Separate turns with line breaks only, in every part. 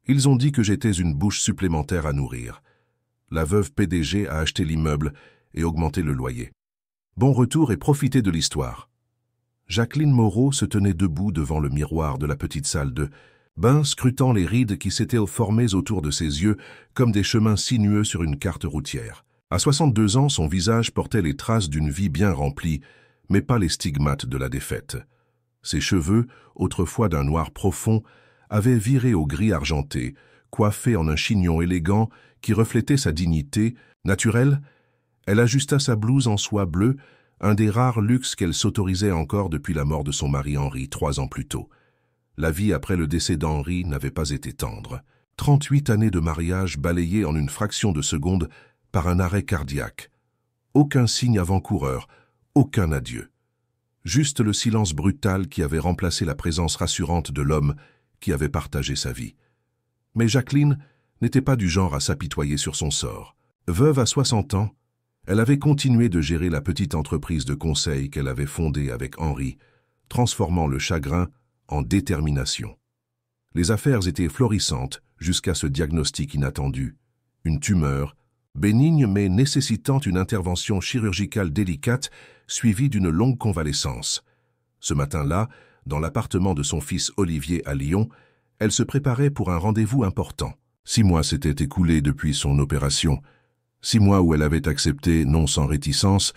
Ils ont dit que j'étais une bouche supplémentaire à nourrir. La veuve PDG a acheté l'immeuble et augmenté le loyer. Bon retour et profitez de l'histoire. Jacqueline Moreau se tenait debout devant le miroir de la petite salle de bain, scrutant les rides qui s'étaient formées autour de ses yeux comme des chemins sinueux sur une carte routière. À 62 ans, son visage portait les traces d'une vie bien remplie, mais pas les stigmates de la défaite. Ses cheveux, autrefois d'un noir profond, avaient viré au gris argenté, coiffés en un chignon élégant qui reflétait sa dignité naturelle. Elle ajusta sa blouse en soie bleue, un des rares luxes qu'elle s'autorisait encore depuis la mort de son mari Henri 3 ans plus tôt. La vie après le décès d'Henri n'avait pas été tendre. 38 années de mariage balayées en une fraction de seconde par un arrêt cardiaque. Aucun signe avant-coureur, aucun adieu. Juste le silence brutal qui avait remplacé la présence rassurante de l'homme qui avait partagé sa vie. Mais Jacqueline n'était pas du genre à s'apitoyer sur son sort. Veuve à 60 ans, elle avait continué de gérer la petite entreprise de conseil qu'elle avait fondée avec Henri, transformant le chagrin en détermination. Les affaires étaient florissantes jusqu'à ce diagnostic inattendu. Une tumeur, bénigne mais nécessitant une intervention chirurgicale délicate suivie d'une longue convalescence. Ce matin-là, dans l'appartement de son fils Olivier à Lyon, elle se préparait pour un rendez-vous important. 6 mois s'étaient écoulés depuis son opération. 6 mois où elle avait accepté, non sans réticence,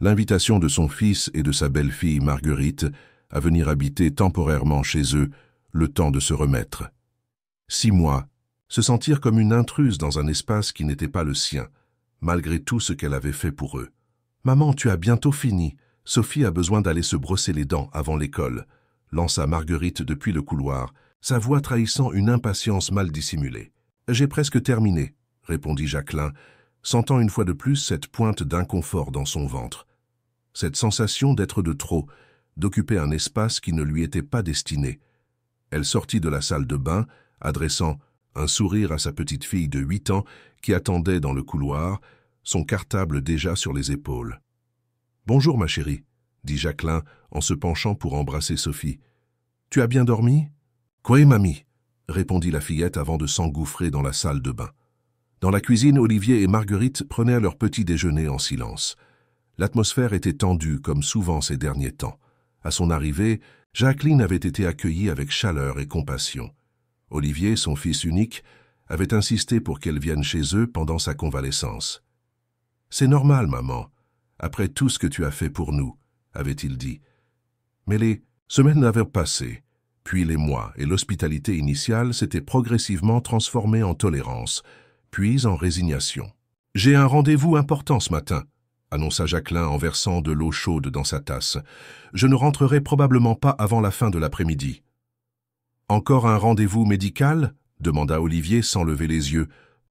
l'invitation de son fils et de sa belle-fille Marguerite à venir habiter temporairement chez eux, le temps de se remettre. 6 mois, se sentir comme une intruse dans un espace qui n'était pas le sien, malgré tout ce qu'elle avait fait pour eux. « Maman, tu as bientôt fini. Sophie a besoin d'aller se brosser les dents avant l'école », lança Marguerite depuis le couloir, sa voix trahissant une impatience mal dissimulée. « J'ai presque terminé », répondit Jacqueline, sentant une fois de plus cette pointe d'inconfort dans son ventre. Cette sensation d'être de trop, d'occuper un espace qui ne lui était pas destiné. Elle sortit de la salle de bain, adressant un sourire à sa petite fille de 8 ans qui attendait dans le couloir, son cartable déjà sur les épaules. « Bonjour ma chérie », dit Jacqueline en se penchant pour embrasser Sophie. « Tu as bien dormi ?»« Quoi, mamie ?» répondit la fillette avant de s'engouffrer dans la salle de bain. Dans la cuisine, Olivier et Marguerite prenaient leur petit déjeuner en silence. L'atmosphère était tendue comme souvent ces derniers temps. À son arrivée, Jacqueline avait été accueillie avec chaleur et compassion. Olivier, son fils unique, avait insisté pour qu'elle vienne chez eux pendant sa convalescence. « C'est normal, maman, après tout ce que tu as fait pour nous, » avait-il dit. Mais les semaines avaient passé, puis les mois et l'hospitalité initiale s'étaient progressivement transformées en tolérance, puis en résignation. « J'ai un rendez-vous important ce matin », annonça Jacqueline en versant de l'eau chaude dans sa tasse. « Je ne rentrerai probablement pas avant la fin de l'après-midi. »« Encore un rendez-vous médical ?» demanda Olivier sans lever les yeux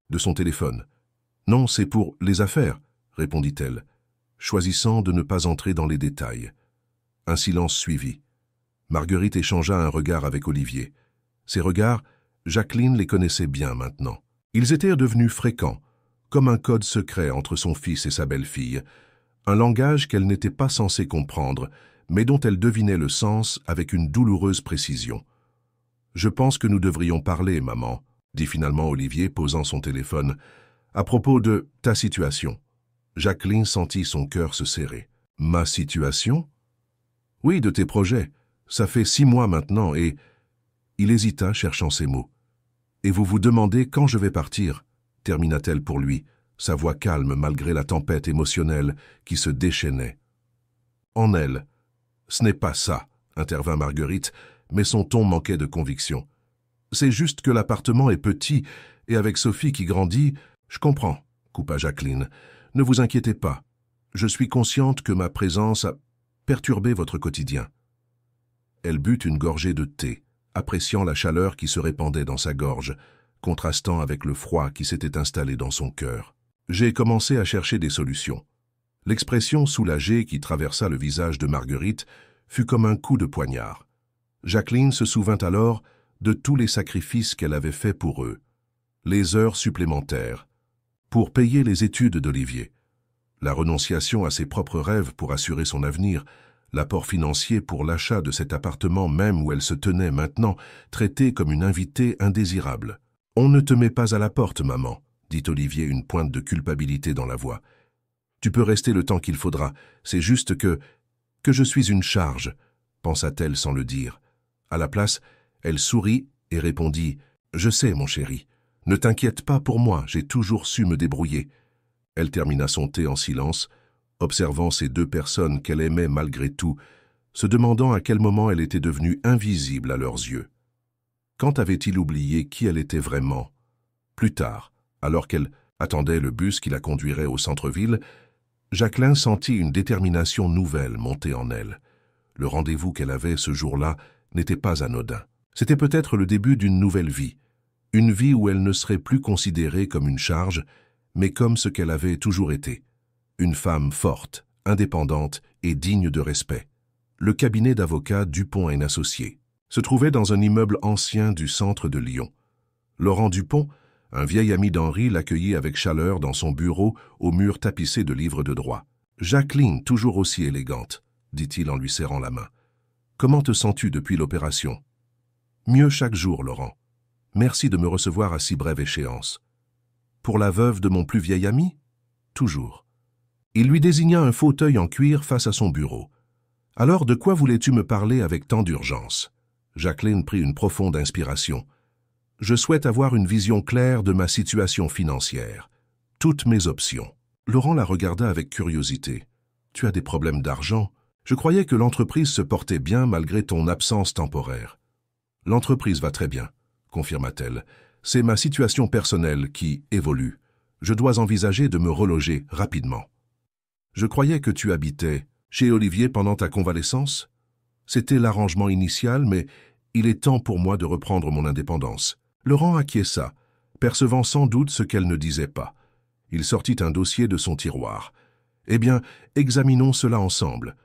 de son téléphone. « Non, c'est pour les affaires », répondit-elle, choisissant de ne pas entrer dans les détails. Un silence suivit. Marguerite échangea un regard avec Olivier. Ces regards, Jacqueline les connaissait bien maintenant. Ils étaient devenus fréquents, comme un code secret entre son fils et sa belle-fille, un langage qu'elle n'était pas censée comprendre, mais dont elle devinait le sens avec une douloureuse précision. « Je pense que nous devrions parler, maman », dit finalement Olivier, posant son téléphone, « à propos de ta situation. » Jacqueline sentit son cœur se serrer. « Ma situation ?»« Oui, de tes projets. Ça fait 6 mois maintenant et... » Il hésita, cherchant ses mots. « Et vous vous demandez quand je vais partir ?» termina-t-elle pour lui, sa voix calme malgré la tempête émotionnelle qui se déchaînait. En elle. « Ce n'est pas ça, » intervint Marguerite, mais son ton manquait de conviction. « C'est juste que l'appartement est petit, et avec Sophie qui grandit, je comprends, » coupa Jacqueline. « Ne vous inquiétez pas. Je suis consciente que ma présence a perturbé votre quotidien. » Elle but une gorgée de thé, appréciant la chaleur qui se répandait dans sa gorge, contrastant avec le froid qui s'était installé dans son cœur. J'ai commencé à chercher des solutions. L'expression soulagée qui traversa le visage de Marguerite fut comme un coup de poignard. Jacqueline se souvint alors de tous les sacrifices qu'elle avait faits pour eux, les heures supplémentaires, pour payer les études d'Olivier, la renonciation à ses propres rêves pour assurer son avenir, l'apport financier pour l'achat de cet appartement même où elle se tenait maintenant, traitée comme une invitée indésirable. On ne te met pas à la porte, maman, dit Olivier, une pointe de culpabilité dans la voix. Tu peux rester le temps qu'il faudra, c'est juste que je suis une charge, pensa-t-elle sans le dire. À la place, elle sourit et répondit « Je sais, mon chéri. Ne t'inquiète pas pour moi, j'ai toujours su me débrouiller. » Elle termina son thé en silence, observant ces deux personnes qu'elle aimait malgré tout, se demandant à quel moment elle était devenue invisible à leurs yeux. Quand avait-il oublié qui elle était vraiment? Plus tard, alors qu'elle attendait le bus qui la conduirait au centre-ville, Jacqueline sentit une détermination nouvelle monter en elle. Le rendez-vous qu'elle avait ce jour-là n'était pas anodin. C'était peut-être le début d'une nouvelle vie, une vie où elle ne serait plus considérée comme une charge, mais comme ce qu'elle avait toujours été, une femme forte, indépendante et digne de respect. Le cabinet d'avocats Dupont & Associés se trouvait dans un immeuble ancien du centre de Lyon. Laurent Dupont, un vieil ami d'Henri, l'accueillit avec chaleur dans son bureau aux murs tapissés de livres de droit. « Jacqueline, toujours aussi élégante, » dit-il en lui serrant la main. « Comment te sens-tu depuis l'opération ?»« Mieux chaque jour, Laurent. Merci de me recevoir à si brève échéance. »« Pour la veuve de mon plus vieil ami ?»« Toujours. » Il lui désigna un fauteuil en cuir face à son bureau. « Alors, de quoi voulais-tu me parler avec tant d'urgence ?» Jacqueline prit une profonde inspiration. « Je souhaite avoir une vision claire de ma situation financière. Toutes mes options. » Laurent la regarda avec curiosité. « Tu as des problèmes d'argent? Je croyais que l'entreprise se portait bien malgré ton absence temporaire. »« L'entreprise va très bien, » confirma-t-elle. « C'est ma situation personnelle qui évolue. Je dois envisager de me reloger rapidement. »« Je croyais que tu habitais chez Olivier pendant ta convalescence? C'était l'arrangement initial, mais il est temps pour moi de reprendre mon indépendance. » Laurent acquiesça, percevant sans doute ce qu'elle ne disait pas. Il sortit un dossier de son tiroir. « Eh bien, examinons cela ensemble.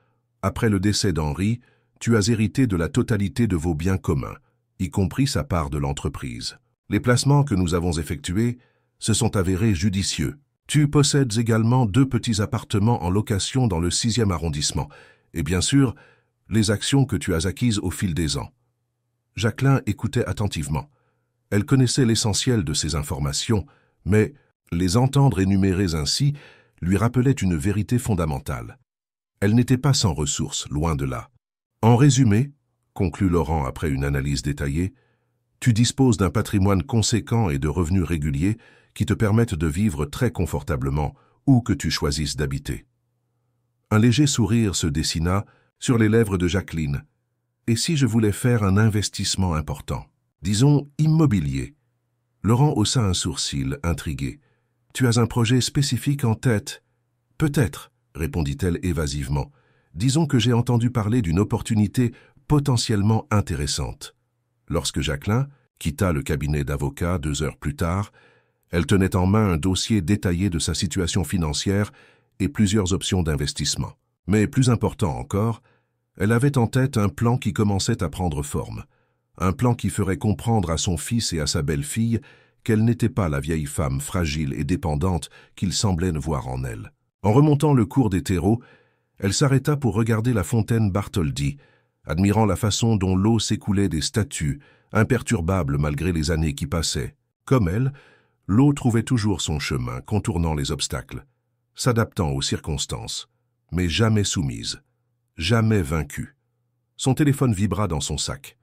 Après le décès d'Henri, tu as hérité de la totalité de vos biens communs, y compris sa part de l'entreprise. Les placements que nous avons effectués se sont avérés judicieux. Tu possèdes également 2 petits appartements en location dans le 6e arrondissement, et bien sûr, les actions que tu as acquises au fil des ans. » Jacqueline écoutait attentivement. Elle connaissait l'essentiel de ces informations, mais les entendre énumérées ainsi lui rappelait une vérité fondamentale. Elle n'était pas sans ressources, loin de là. « En résumé, » conclut Laurent après une analyse détaillée, « tu disposes d'un patrimoine conséquent et de revenus réguliers qui te permettent de vivre très confortablement où que tu choisisses d'habiter. » Un léger sourire se dessina sur les lèvres de Jacqueline. « Et si je voulais faire un investissement important, disons immobilier ?» Laurent haussa un sourcil, intrigué. « Tu as un projet spécifique en tête ?»« Peut-être, » répondit-elle évasivement. « Disons que j'ai entendu parler d'une opportunité potentiellement intéressante. » Lorsque Jacqueline quitta le cabinet d'avocat 2 heures plus tard, elle tenait en main un dossier détaillé de sa situation financière et plusieurs options d'investissement. Mais plus important encore, elle avait en tête un plan qui commençait à prendre forme. Un plan qui ferait comprendre à son fils et à sa belle-fille qu'elle n'était pas la vieille femme fragile et dépendante qu'ils semblaient voir en elle. En remontant le cours des terreaux, elle s'arrêta pour regarder la fontaine Bartholdi, admirant la façon dont l'eau s'écoulait des statues, imperturbable malgré les années qui passaient. Comme elle, l'eau trouvait toujours son chemin, contournant les obstacles, s'adaptant aux circonstances, mais jamais soumise, jamais vaincue. Son téléphone vibra dans son sac.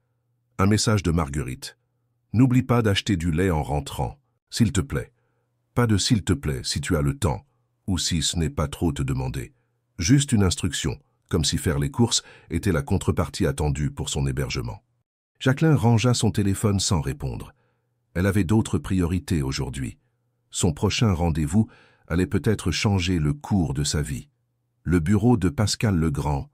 Un message de Marguerite. « N'oublie pas d'acheter du lait en rentrant, s'il te plaît. Pas de s'il te plaît si tu as le temps, ou si ce n'est pas trop te demander. Juste une instruction, comme si faire les courses était la contrepartie attendue pour son hébergement. » Jacqueline rangea son téléphone sans répondre. Elle avait d'autres priorités aujourd'hui. Son prochain rendez-vous allait peut-être changer le cours de sa vie. Le bureau de Pascal Legrand,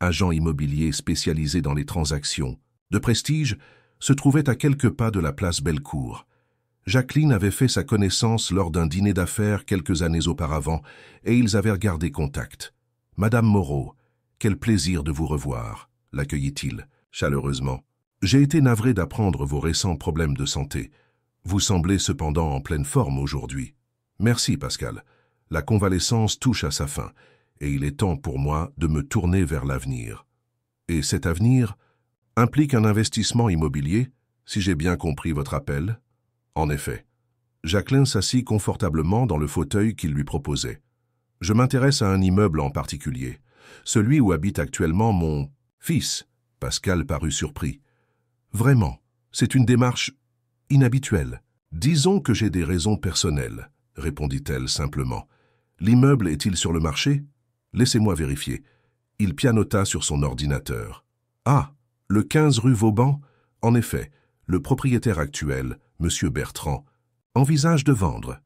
agent immobilier spécialisé dans les transactions de prestige, se trouvait à quelques pas de la place Bellecour. Jacqueline avait fait sa connaissance lors d'un dîner d'affaires quelques années auparavant et ils avaient gardé contact. « Madame Moreau, quel plaisir de vous revoir », l'accueillit-il chaleureusement. « J'ai été navré d'apprendre vos récents problèmes de santé. Vous semblez cependant en pleine forme aujourd'hui. » « Merci, Pascal. La convalescence touche à sa fin et il est temps pour moi de me tourner vers l'avenir. » « Et cet avenir implique un investissement immobilier, si j'ai bien compris votre appel ?» En effet. Jacqueline s'assit confortablement dans le fauteuil qu'il lui proposait. « Je m'intéresse à un immeuble en particulier, celui où habite actuellement mon fils. » Pascal parut surpris. « Vraiment, c'est une démarche inhabituelle. Disons que j'ai des raisons personnelles, » répondit-elle simplement. « L'immeuble est-il sur le marché? Laissez-moi vérifier. » Il pianota sur son ordinateur. « Ah, le 15 rue Vauban? En effet, le propriétaire actuel, M. Bertrand, envisage de vendre.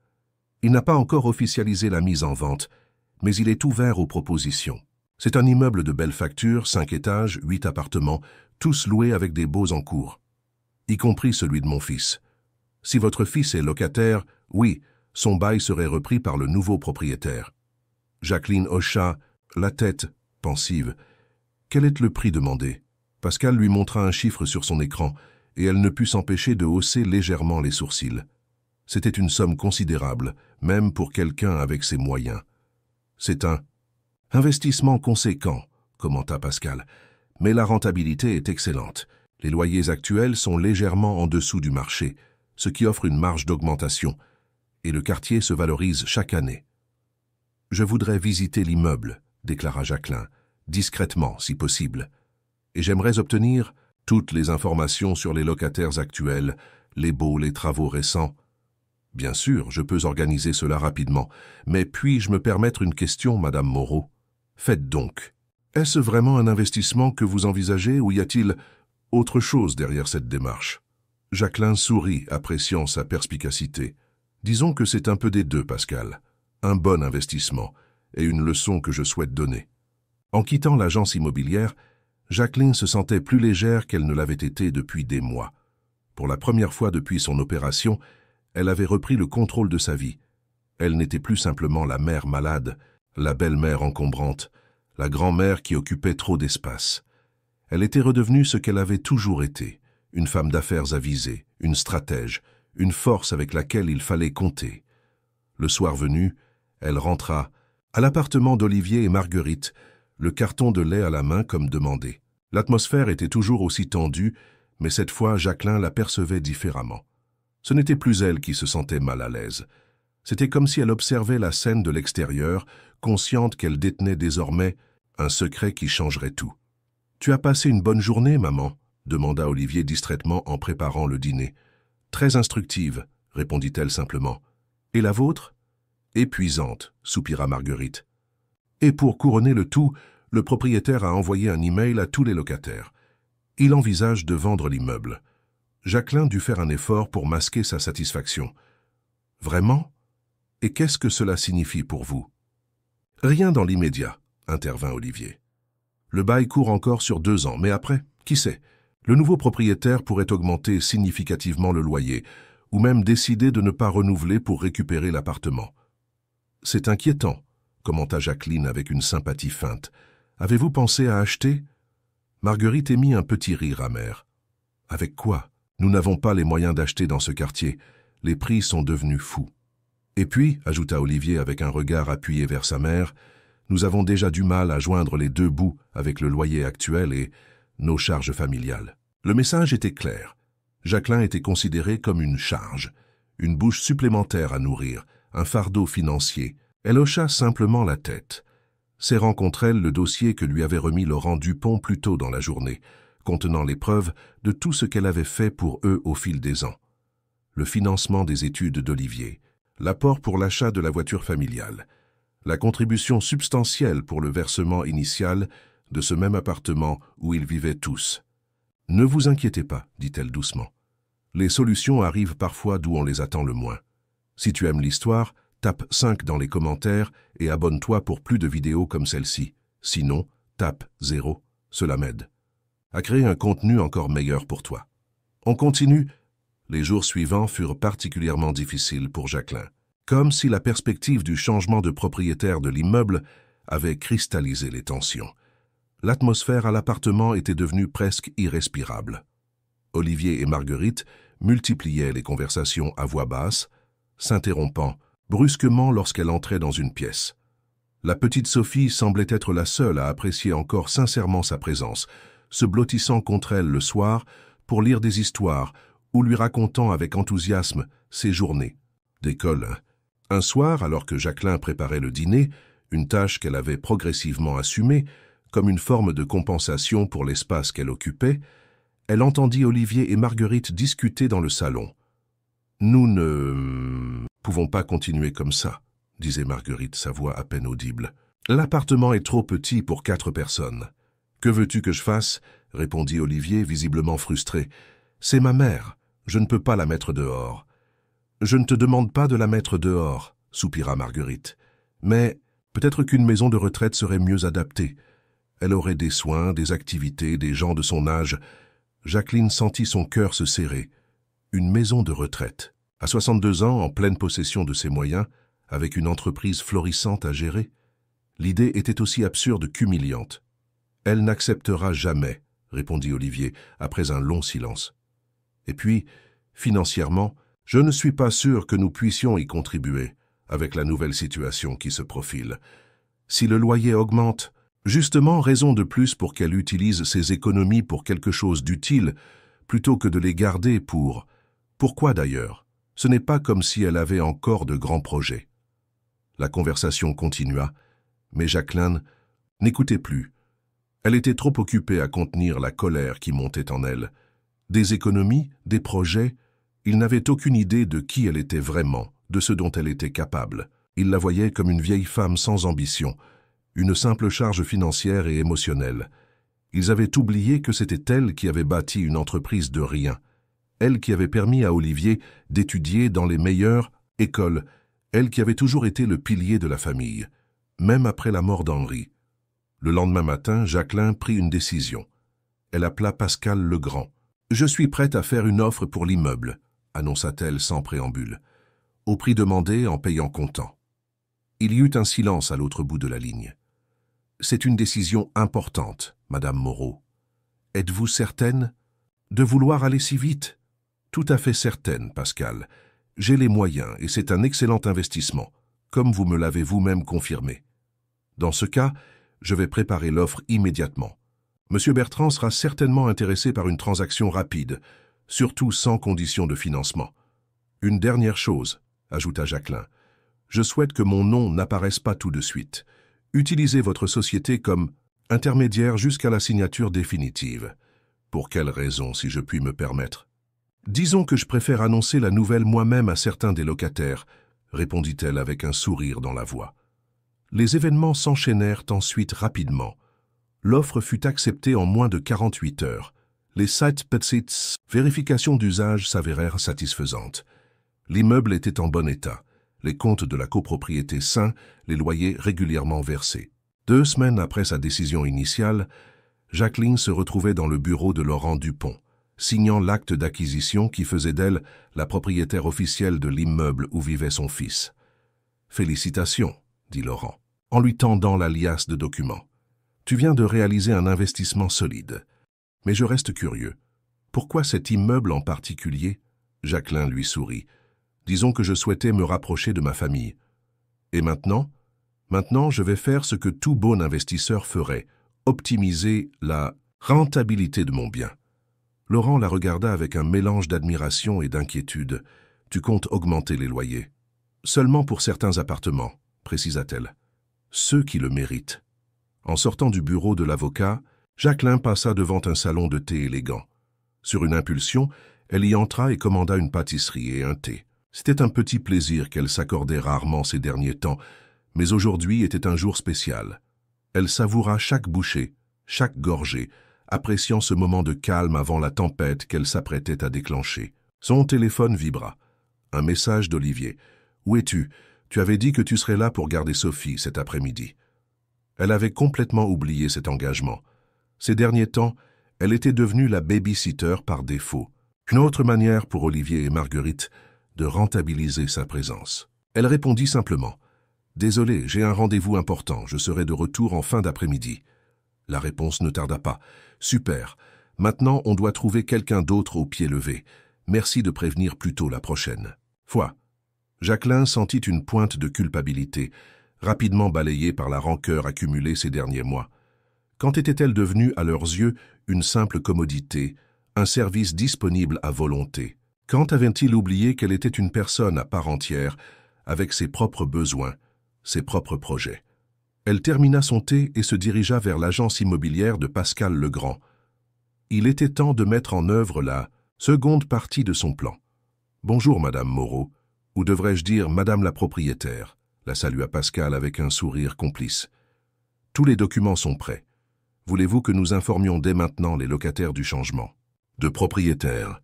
Il n'a pas encore officialisé la mise en vente, mais il est ouvert aux propositions. C'est un immeuble de belle facture, 5 étages, 8 appartements, tous loués avec des baux en cours, y compris celui de mon fils. Si votre fils est locataire, oui, son bail serait repris par le nouveau propriétaire. » Jacqueline hocha la tête, pensive. Quel est le prix demandé? Pascal lui montra un chiffre sur son écran, et elle ne put s'empêcher de hausser légèrement les sourcils. C'était une somme considérable, même pour quelqu'un avec ses moyens. « C'est un investissement conséquent, » commenta Pascal, « mais la rentabilité est excellente. Les loyers actuels sont légèrement en dessous du marché, ce qui offre une marge d'augmentation, et le quartier se valorise chaque année. »« Je voudrais visiter l'immeuble, » déclara Jacqueline, discrètement si possible, « et j'aimerais obtenir toutes les informations sur les locataires actuels, les baux, les travaux récents. » « Bien sûr, je peux organiser cela rapidement, mais puis-je me permettre une question, Madame Moreau? Faites donc. Est-ce vraiment un investissement que vous envisagez ou y a-t-il autre chose derrière cette démarche? » Jacqueline sourit, appréciant sa perspicacité. « Disons que c'est un peu des deux, Pascal. Un bon investissement et une leçon que je souhaite donner. » En quittant l'agence immobilière, Jacqueline se sentait plus légère qu'elle ne l'avait été depuis des mois. Pour la première fois depuis son opération, elle avait repris le contrôle de sa vie. Elle n'était plus simplement la mère malade, la belle-mère encombrante, la grand-mère qui occupait trop d'espace. Elle était redevenue ce qu'elle avait toujours été, une femme d'affaires avisée, une stratège, une force avec laquelle il fallait compter. Le soir venu, elle rentra à l'appartement d'Olivier et Marguerite, le carton de lait à la main comme demandé. L'atmosphère était toujours aussi tendue, mais cette fois Jacqueline l'apercevait différemment. Ce n'était plus elle qui se sentait mal à l'aise. C'était comme si elle observait la scène de l'extérieur, consciente qu'elle détenait désormais un secret qui changerait tout. « Tu as passé une bonne journée, maman ?» demanda Olivier distraitement en préparant le dîner. « Très instructive, » répondit-elle simplement. « Et la vôtre ?»« Épuisante, » soupira Marguerite. Et pour couronner le tout, le propriétaire a envoyé un email à tous les locataires. Il envisage de vendre l'immeuble. Jacqueline dut faire un effort pour masquer sa satisfaction. « Vraiment? Et qu'est-ce que cela signifie pour vous ?»« Rien dans l'immédiat, » intervint Olivier. « Le bail court encore sur 2 ans, mais après, qui sait? Le nouveau propriétaire pourrait augmenter significativement le loyer, ou même décider de ne pas renouveler pour récupérer l'appartement. »« C'est inquiétant, » commenta Jacqueline avec une sympathie feinte. « Avez-vous pensé à acheter ?» Marguerite émit un petit rire amer. « Avec quoi? Nous n'avons pas les moyens d'acheter dans ce quartier. Les prix sont devenus fous. Et puis, ajouta Olivier avec un regard appuyé vers sa mère, nous avons déjà du mal à joindre les 2 bouts avec le loyer actuel et nos charges familiales. » Le message était clair. Jacqueline était considérée comme une charge, une bouche supplémentaire à nourrir, un fardeau financier. Elle hocha simplement la tête, serrant contre elle le dossier que lui avait remis Laurent Dupont plus tôt dans la journée, contenant les preuves de tout ce qu'elle avait fait pour eux au fil des ans. Le financement des études d'Olivier, l'apport pour l'achat de la voiture familiale, la contribution substantielle pour le versement initial de ce même appartement où ils vivaient tous. « Ne vous inquiétez pas, » dit-elle doucement. « Les solutions arrivent parfois d'où on les attend le moins. Si tu aimes l'histoire, tape 5 dans les commentaires et abonne-toi pour plus de vidéos comme celle-ci. Sinon, tape 0, cela m'aide à créer un contenu encore meilleur pour toi. » On continue. Les jours suivants furent particulièrement difficiles pour Jacqueline, comme si la perspective du changement de propriétaire de l'immeuble avait cristallisé les tensions. L'atmosphère à l'appartement était devenue presque irrespirable. Olivier et Marguerite multipliaient les conversations à voix basse, s'interrompant brusquement lorsqu'elle entrait dans une pièce. La petite Sophie semblait être la seule à apprécier encore sincèrement sa présence, se blottissant contre elle le soir pour lire des histoires ou lui racontant avec enthousiasme ses journées. D'école. Un soir, alors que Jacqueline préparait le dîner, une tâche qu'elle avait progressivement assumée, comme une forme de compensation pour l'espace qu'elle occupait, elle entendit Olivier et Marguerite discuter dans le salon. « Nous ne pouvons pas continuer comme ça », disait Marguerite, sa voix à peine audible. « L'appartement est trop petit pour 4 personnes. »« Que veux-tu que je fasse ?» répondit Olivier, visiblement frustré. « C'est ma mère, je ne peux pas la mettre dehors. »« Je ne te demande pas de la mettre dehors, » soupira Marguerite. « Mais peut-être qu'une maison de retraite serait mieux adaptée. Elle aurait des soins, des activités, des gens de son âge. » Jacqueline sentit son cœur se serrer. Une maison de retraite. À 62 ans, en pleine possession de ses moyens, avec une entreprise florissante à gérer. L'idée était aussi absurde qu'humiliante. « Elle n'acceptera jamais, » répondit Olivier, après un long silence. Et puis, financièrement, je ne suis pas sûr que nous puissions y contribuer, avec la nouvelle situation qui se profile. Si le loyer augmente, justement raison de plus pour qu'elle utilise ses économies pour quelque chose d'utile, plutôt que de les garder pour... Pourquoi d'ailleurs? Ce n'est pas comme si elle avait encore de grands projets. La conversation continua, mais Jacqueline n'écoutait plus. Elle était trop occupée à contenir la colère qui montait en elle. Des économies, des projets, il n'avait aucune idée de qui elle était vraiment, de ce dont elle était capable. Il la voyait comme une vieille femme sans ambition, une simple charge financière et émotionnelle. Ils avaient oublié que c'était elle qui avait bâti une entreprise de rien. Elle qui avait permis à Olivier d'étudier dans les meilleures écoles. Elle qui avait toujours été le pilier de la famille, même après la mort d'Henri. Le lendemain matin, Jacqueline prit une décision. Elle appela Pascal Legrand. « Je suis prête à faire une offre pour l'immeuble », annonça-t-elle sans préambule. « Au prix demandé, en payant comptant. » Il y eut un silence à l'autre bout de la ligne. « C'est une décision importante, Madame Moreau. Êtes-vous certaine de vouloir aller si vite ?»« Tout à fait certaine, Pascal. J'ai les moyens et c'est un excellent investissement, comme vous me l'avez vous-même confirmé. Dans ce cas, je vais préparer l'offre immédiatement. Monsieur Bertrand sera certainement intéressé par une transaction rapide, surtout sans condition de financement. Une dernière chose, ajouta Jacqueline. Je souhaite que mon nom n'apparaisse pas tout de suite. Utilisez votre société comme intermédiaire jusqu'à la signature définitive. Pour quelle raison, si je puis me permettre? Disons que je préfère annoncer la nouvelle moi-même à certains des locataires, répondit-elle avec un sourire dans la voix. Les événements s'enchaînèrent ensuite rapidement. L'offre fut acceptée en moins de 48 heures. Les site petites vérifications d'usage s'avérèrent satisfaisantes. L'immeuble était en bon état. Les comptes de la copropriété sains, les loyers régulièrement versés. 2 semaines après sa décision initiale, Jacqueline se retrouvait dans le bureau de Laurent Dupont, signant l'acte d'acquisition qui faisait d'elle la propriétaire officielle de l'immeuble où vivait son fils. « Félicitations », dit Laurent, en lui tendant la liasse de documents. « Tu viens de réaliser un investissement solide. Mais je reste curieux. Pourquoi cet immeuble en particulier ?» Jacqueline lui sourit. « Disons que je souhaitais me rapprocher de ma famille. Et maintenant ? Maintenant, je vais faire ce que tout bon investisseur ferait, optimiser la rentabilité de mon bien. » Laurent la regarda avec un mélange d'admiration et d'inquiétude. « Tu comptes augmenter les loyers. »« Seulement pour certains appartements, » précisa-t-elle. « Ceux qui le méritent. » En sortant du bureau de l'avocat, Jacqueline passa devant un salon de thé élégant. Sur une impulsion, elle y entra et commanda une pâtisserie et un thé. C'était un petit plaisir qu'elle s'accordait rarement ces derniers temps, mais aujourd'hui était un jour spécial. Elle savoura chaque bouchée, chaque gorgée, appréciant ce moment de calme avant la tempête qu'elle s'apprêtait à déclencher. Son téléphone vibra. Un message d'Olivier. « Où es-tu? Tu avais dit que tu serais là pour garder Sophie cet après-midi. » Elle avait complètement oublié cet engagement. Ces derniers temps, elle était devenue la baby-sitter par défaut. Une autre manière pour Olivier et Marguerite de rentabiliser sa présence. Elle répondit simplement « Désolé, j'ai un rendez-vous important, je serai de retour en fin d'après-midi. » La réponse ne tarda pas. « Super. Maintenant, on doit trouver quelqu'un d'autre au pied levé. Merci de prévenir plus tôt la prochaine. » Foi. Jacqueline sentit une pointe de culpabilité, rapidement balayée par la rancœur accumulée ces derniers mois. Quand était-elle devenue, à leurs yeux, une simple commodité, un service disponible à volonté? Quand avait-il oublié qu'elle était une personne à part entière, avec ses propres besoins, ses propres projets? Elle termina son thé et se dirigea vers l'agence immobilière de Pascal Legrand. Il était temps de mettre en œuvre la seconde partie de son plan. « Bonjour, Madame Moreau, ou devrais-je dire Madame la propriétaire ?» la salua Pascal avec un sourire complice. « Tous les documents sont prêts. Voulez-vous que nous informions dès maintenant les locataires du changement? »« De propriétaires. »«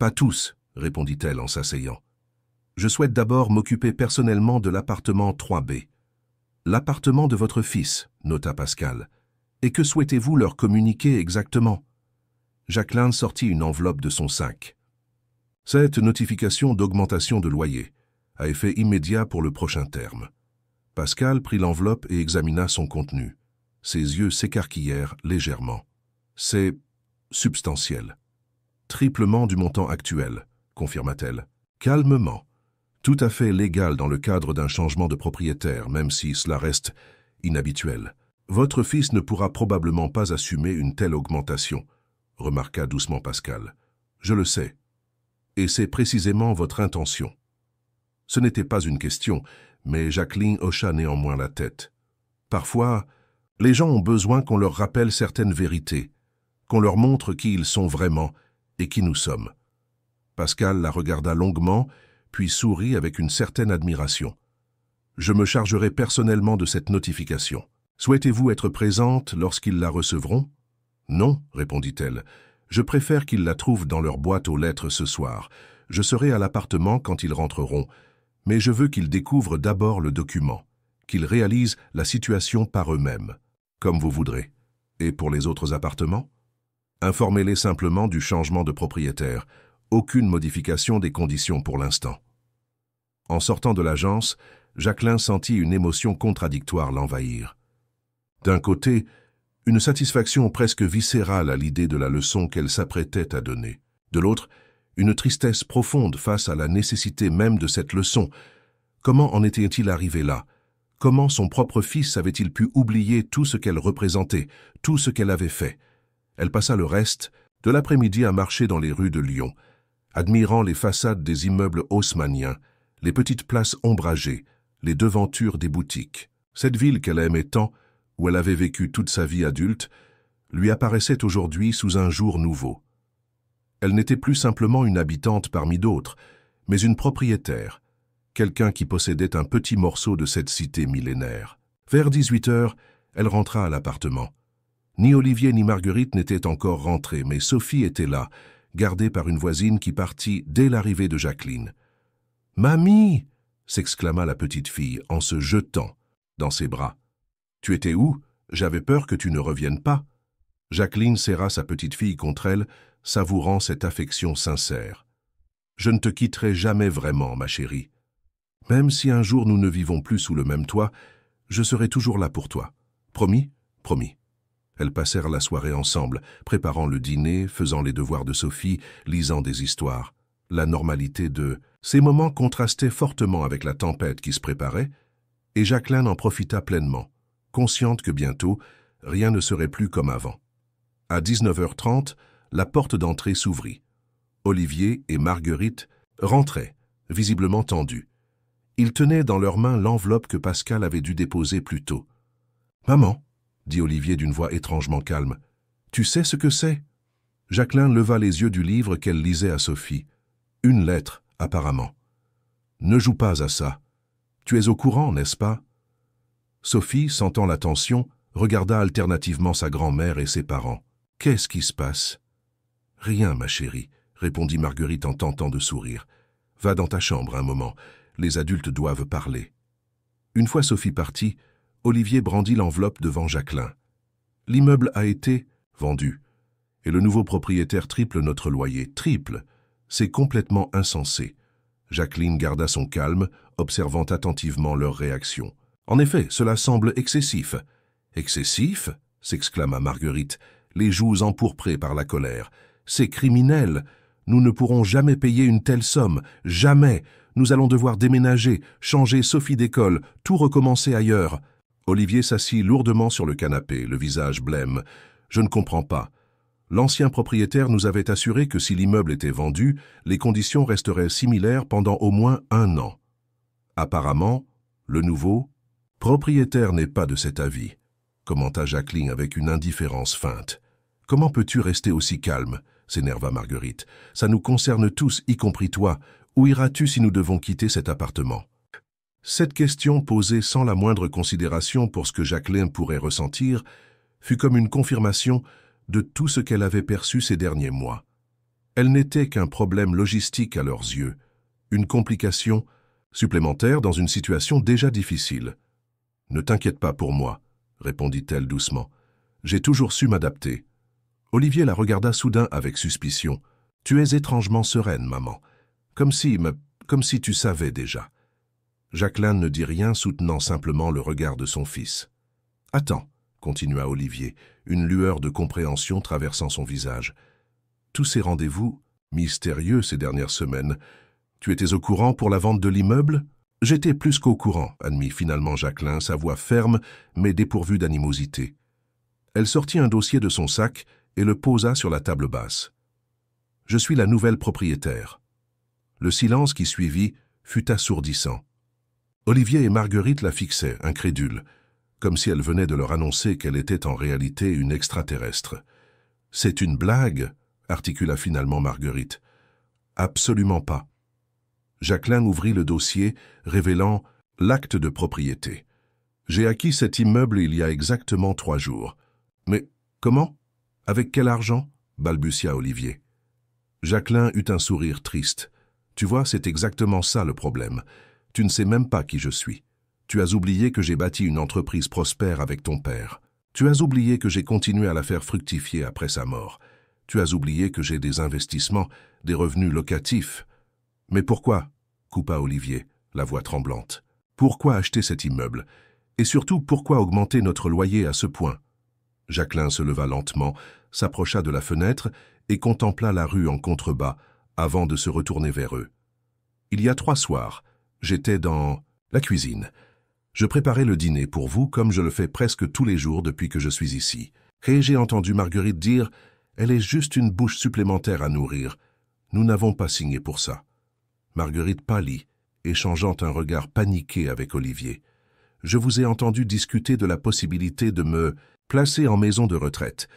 Pas tous, » répondit-elle en s'asseyant. « Je souhaite d'abord m'occuper personnellement de l'appartement 3B. »« L'appartement de votre fils, » nota Pascal. « Et que souhaitez-vous leur communiquer exactement ?» Jacqueline sortit une enveloppe de son sac. « Cette notification d'augmentation de loyer, à effet immédiat pour le prochain terme. » Pascal prit l'enveloppe et examina son contenu. Ses yeux s'écarquillèrent légèrement. « C'est substantiel. »« Triplement du montant actuel, » confirma-t-elle. Calmement. « Tout à fait légal dans le cadre d'un changement de propriétaire, même si cela reste inhabituel. Votre fils ne pourra probablement pas assumer une telle augmentation, » remarqua doucement Pascal. « Je le sais. Et c'est précisément votre intention. » Ce n'était pas une question, mais Jacqueline hocha néanmoins la tête. Parfois, les gens ont besoin qu'on leur rappelle certaines vérités, qu'on leur montre qui ils sont vraiment et qui nous sommes. Pascal la regarda longuement, puis sourit avec une certaine admiration. « Je me chargerai personnellement de cette notification. Souhaitez-vous être présente lorsqu'ils la recevront? »« Non, » répondit-elle. « Je préfère qu'ils la trouvent dans leur boîte aux lettres ce soir. Je serai à l'appartement quand ils rentreront. Mais je veux qu'ils découvrent d'abord le document, qu'ils réalisent la situation par eux-mêmes, comme vous voudrez. Et pour les autres appartements? Informez-les simplement du changement de propriétaire. Aucune modification des conditions pour l'instant. » En sortant de l'agence, Jacqueline sentit une émotion contradictoire l'envahir. D'un côté, une satisfaction presque viscérale à l'idée de la leçon qu'elle s'apprêtait à donner. De l'autre, une tristesse profonde face à la nécessité même de cette leçon. Comment en était-il arrivé là? Comment son propre fils avait-il pu oublier tout ce qu'elle représentait, tout ce qu'elle avait fait? Elle passa le reste de l'après-midi à marcher dans les rues de Lyon, admirant les façades des immeubles haussmanniens, les petites places ombragées, les devantures des boutiques. Cette ville qu'elle aimait tant, où elle avait vécu toute sa vie adulte, lui apparaissait aujourd'hui sous un jour nouveau. Elle n'était plus simplement une habitante parmi d'autres, mais une propriétaire, quelqu'un qui possédait un petit morceau de cette cité millénaire. Vers 18 heures, elle rentra à l'appartement. Ni Olivier ni Marguerite n'étaient encore rentrés, mais Sophie était là, gardée par une voisine qui partit dès l'arrivée de Jacqueline. « Mamie !» s'exclama la petite fille en se jetant dans ses bras. « Tu étais où? J'avais peur que tu ne reviennes pas. » Jacqueline serra sa petite fille contre elle, savourant cette affection sincère. « Je ne te quitterai jamais vraiment, ma chérie. Même si un jour nous ne vivons plus sous le même toit, je serai toujours là pour toi. Promis? Promis. » Elles passèrent la soirée ensemble, préparant le dîner, faisant les devoirs de Sophie, lisant des histoires. La normalité de ces moments contrastait fortement avec la tempête qui se préparait, et Jacqueline en profita pleinement, consciente que bientôt, rien ne serait plus comme avant. À 19h30, la porte d'entrée s'ouvrit. Olivier et Marguerite rentraient, visiblement tendus. Ils tenaient dans leurs mains l'enveloppe que Pascal avait dû déposer plus tôt. « Maman !» dit Olivier d'une voix étrangement calme. « Tu sais ce que c'est ?» Jacqueline leva les yeux du livre qu'elle lisait à Sophie. Une lettre, apparemment. « Ne joue pas à ça. Tu es au courant, n'est-ce pas ?» Sophie, sentant la tension, regarda alternativement sa grand-mère et ses parents. « Qu'est-ce qui se passe ?»« Rien, ma chérie, » répondit Marguerite en tentant de sourire. « Va dans ta chambre un moment. Les adultes doivent parler. » Une fois Sophie partie, Olivier brandit l'enveloppe devant Jacqueline. « L'immeuble a été vendu. Et le nouveau propriétaire triple notre loyer. Triple. C'est complètement insensé. » Jacqueline garda son calme, observant attentivement leur réaction. « En effet, cela semble excessif. »« Excessif ?» s'exclama Marguerite, les joues empourprées par la colère. « C'est criminel. Nous ne pourrons jamais payer une telle somme. Jamais. Nous allons devoir déménager, changer Sophie d'école, tout recommencer ailleurs. » Olivier s'assit lourdement sur le canapé, le visage blême. « Je ne comprends pas. L'ancien propriétaire nous avait assuré que si l'immeuble était vendu, les conditions resteraient similaires pendant au moins 1 an. Apparemment, le nouveau propriétaire n'est pas de cet avis, commenta Jacqueline avec une indifférence feinte. Comment peux-tu rester aussi calme? S'énerva Marguerite. Ça nous concerne tous, y compris toi. Où iras-tu si nous devons quitter cet appartement? Cette question, posée sans la moindre considération pour ce que Jacqueline pourrait ressentir, fut comme une confirmation de tout ce qu'elle avait perçu ces derniers mois. Elle n'était qu'un problème logistique à leurs yeux, une complication supplémentaire dans une situation déjà difficile. « Ne t'inquiète pas pour moi, » répondit-elle doucement. « J'ai toujours su m'adapter. » Olivier la regarda soudain avec suspicion. « Tu es étrangement sereine, maman. Comme si tu savais déjà. » Jacqueline ne dit rien, soutenant simplement le regard de son fils. « Attends, » continua Olivier, une lueur de compréhension traversant son visage. « Tous ces rendez-vous, mystérieux ces dernières semaines, tu étais au courant pour la vente de l'immeuble ?»« J'étais plus qu'au courant, » admit finalement Jacqueline, sa voix ferme mais dépourvue d'animosité. Elle sortit un dossier de son sac et le posa sur la table basse. « Je suis la nouvelle propriétaire. » Le silence qui suivit fut assourdissant. Olivier et Marguerite la fixaient, incrédules, comme si elle venait de leur annoncer qu'elle était en réalité une extraterrestre. « C'est une blague » articula finalement Marguerite. « Absolument pas. » Jacqueline ouvrit le dossier, révélant l'acte de propriété. « J'ai acquis cet immeuble il y a exactement 3 jours. »« Mais comment? Avec quel argent ?» balbutia Olivier. Jacqueline eut un sourire triste. « Tu vois, c'est exactement ça le problème. Tu ne sais même pas qui je suis. Tu as oublié que j'ai bâti une entreprise prospère avec ton père. Tu as oublié que j'ai continué à la faire fructifier après sa mort. Tu as oublié que j'ai des investissements, des revenus locatifs. Mais pourquoi ?» coupa Olivier, la voix tremblante. « Pourquoi acheter cet immeuble? Et surtout, pourquoi augmenter notre loyer à ce point ?» Jacqueline se leva lentement, s'approcha de la fenêtre et contempla la rue en contrebas avant de se retourner vers eux. « Il y a 3 soirs, j'étais dans la cuisine. Je préparais le dîner pour vous comme je le fais presque tous les jours depuis que je suis ici. Et j'ai entendu Marguerite dire « Elle est juste une bouche supplémentaire à nourrir. Nous n'avons pas signé pour ça. » Marguerite pâlit, échangeant un regard paniqué avec Olivier. « Je vous ai entendu discuter de la possibilité de me placer en maison de retraite,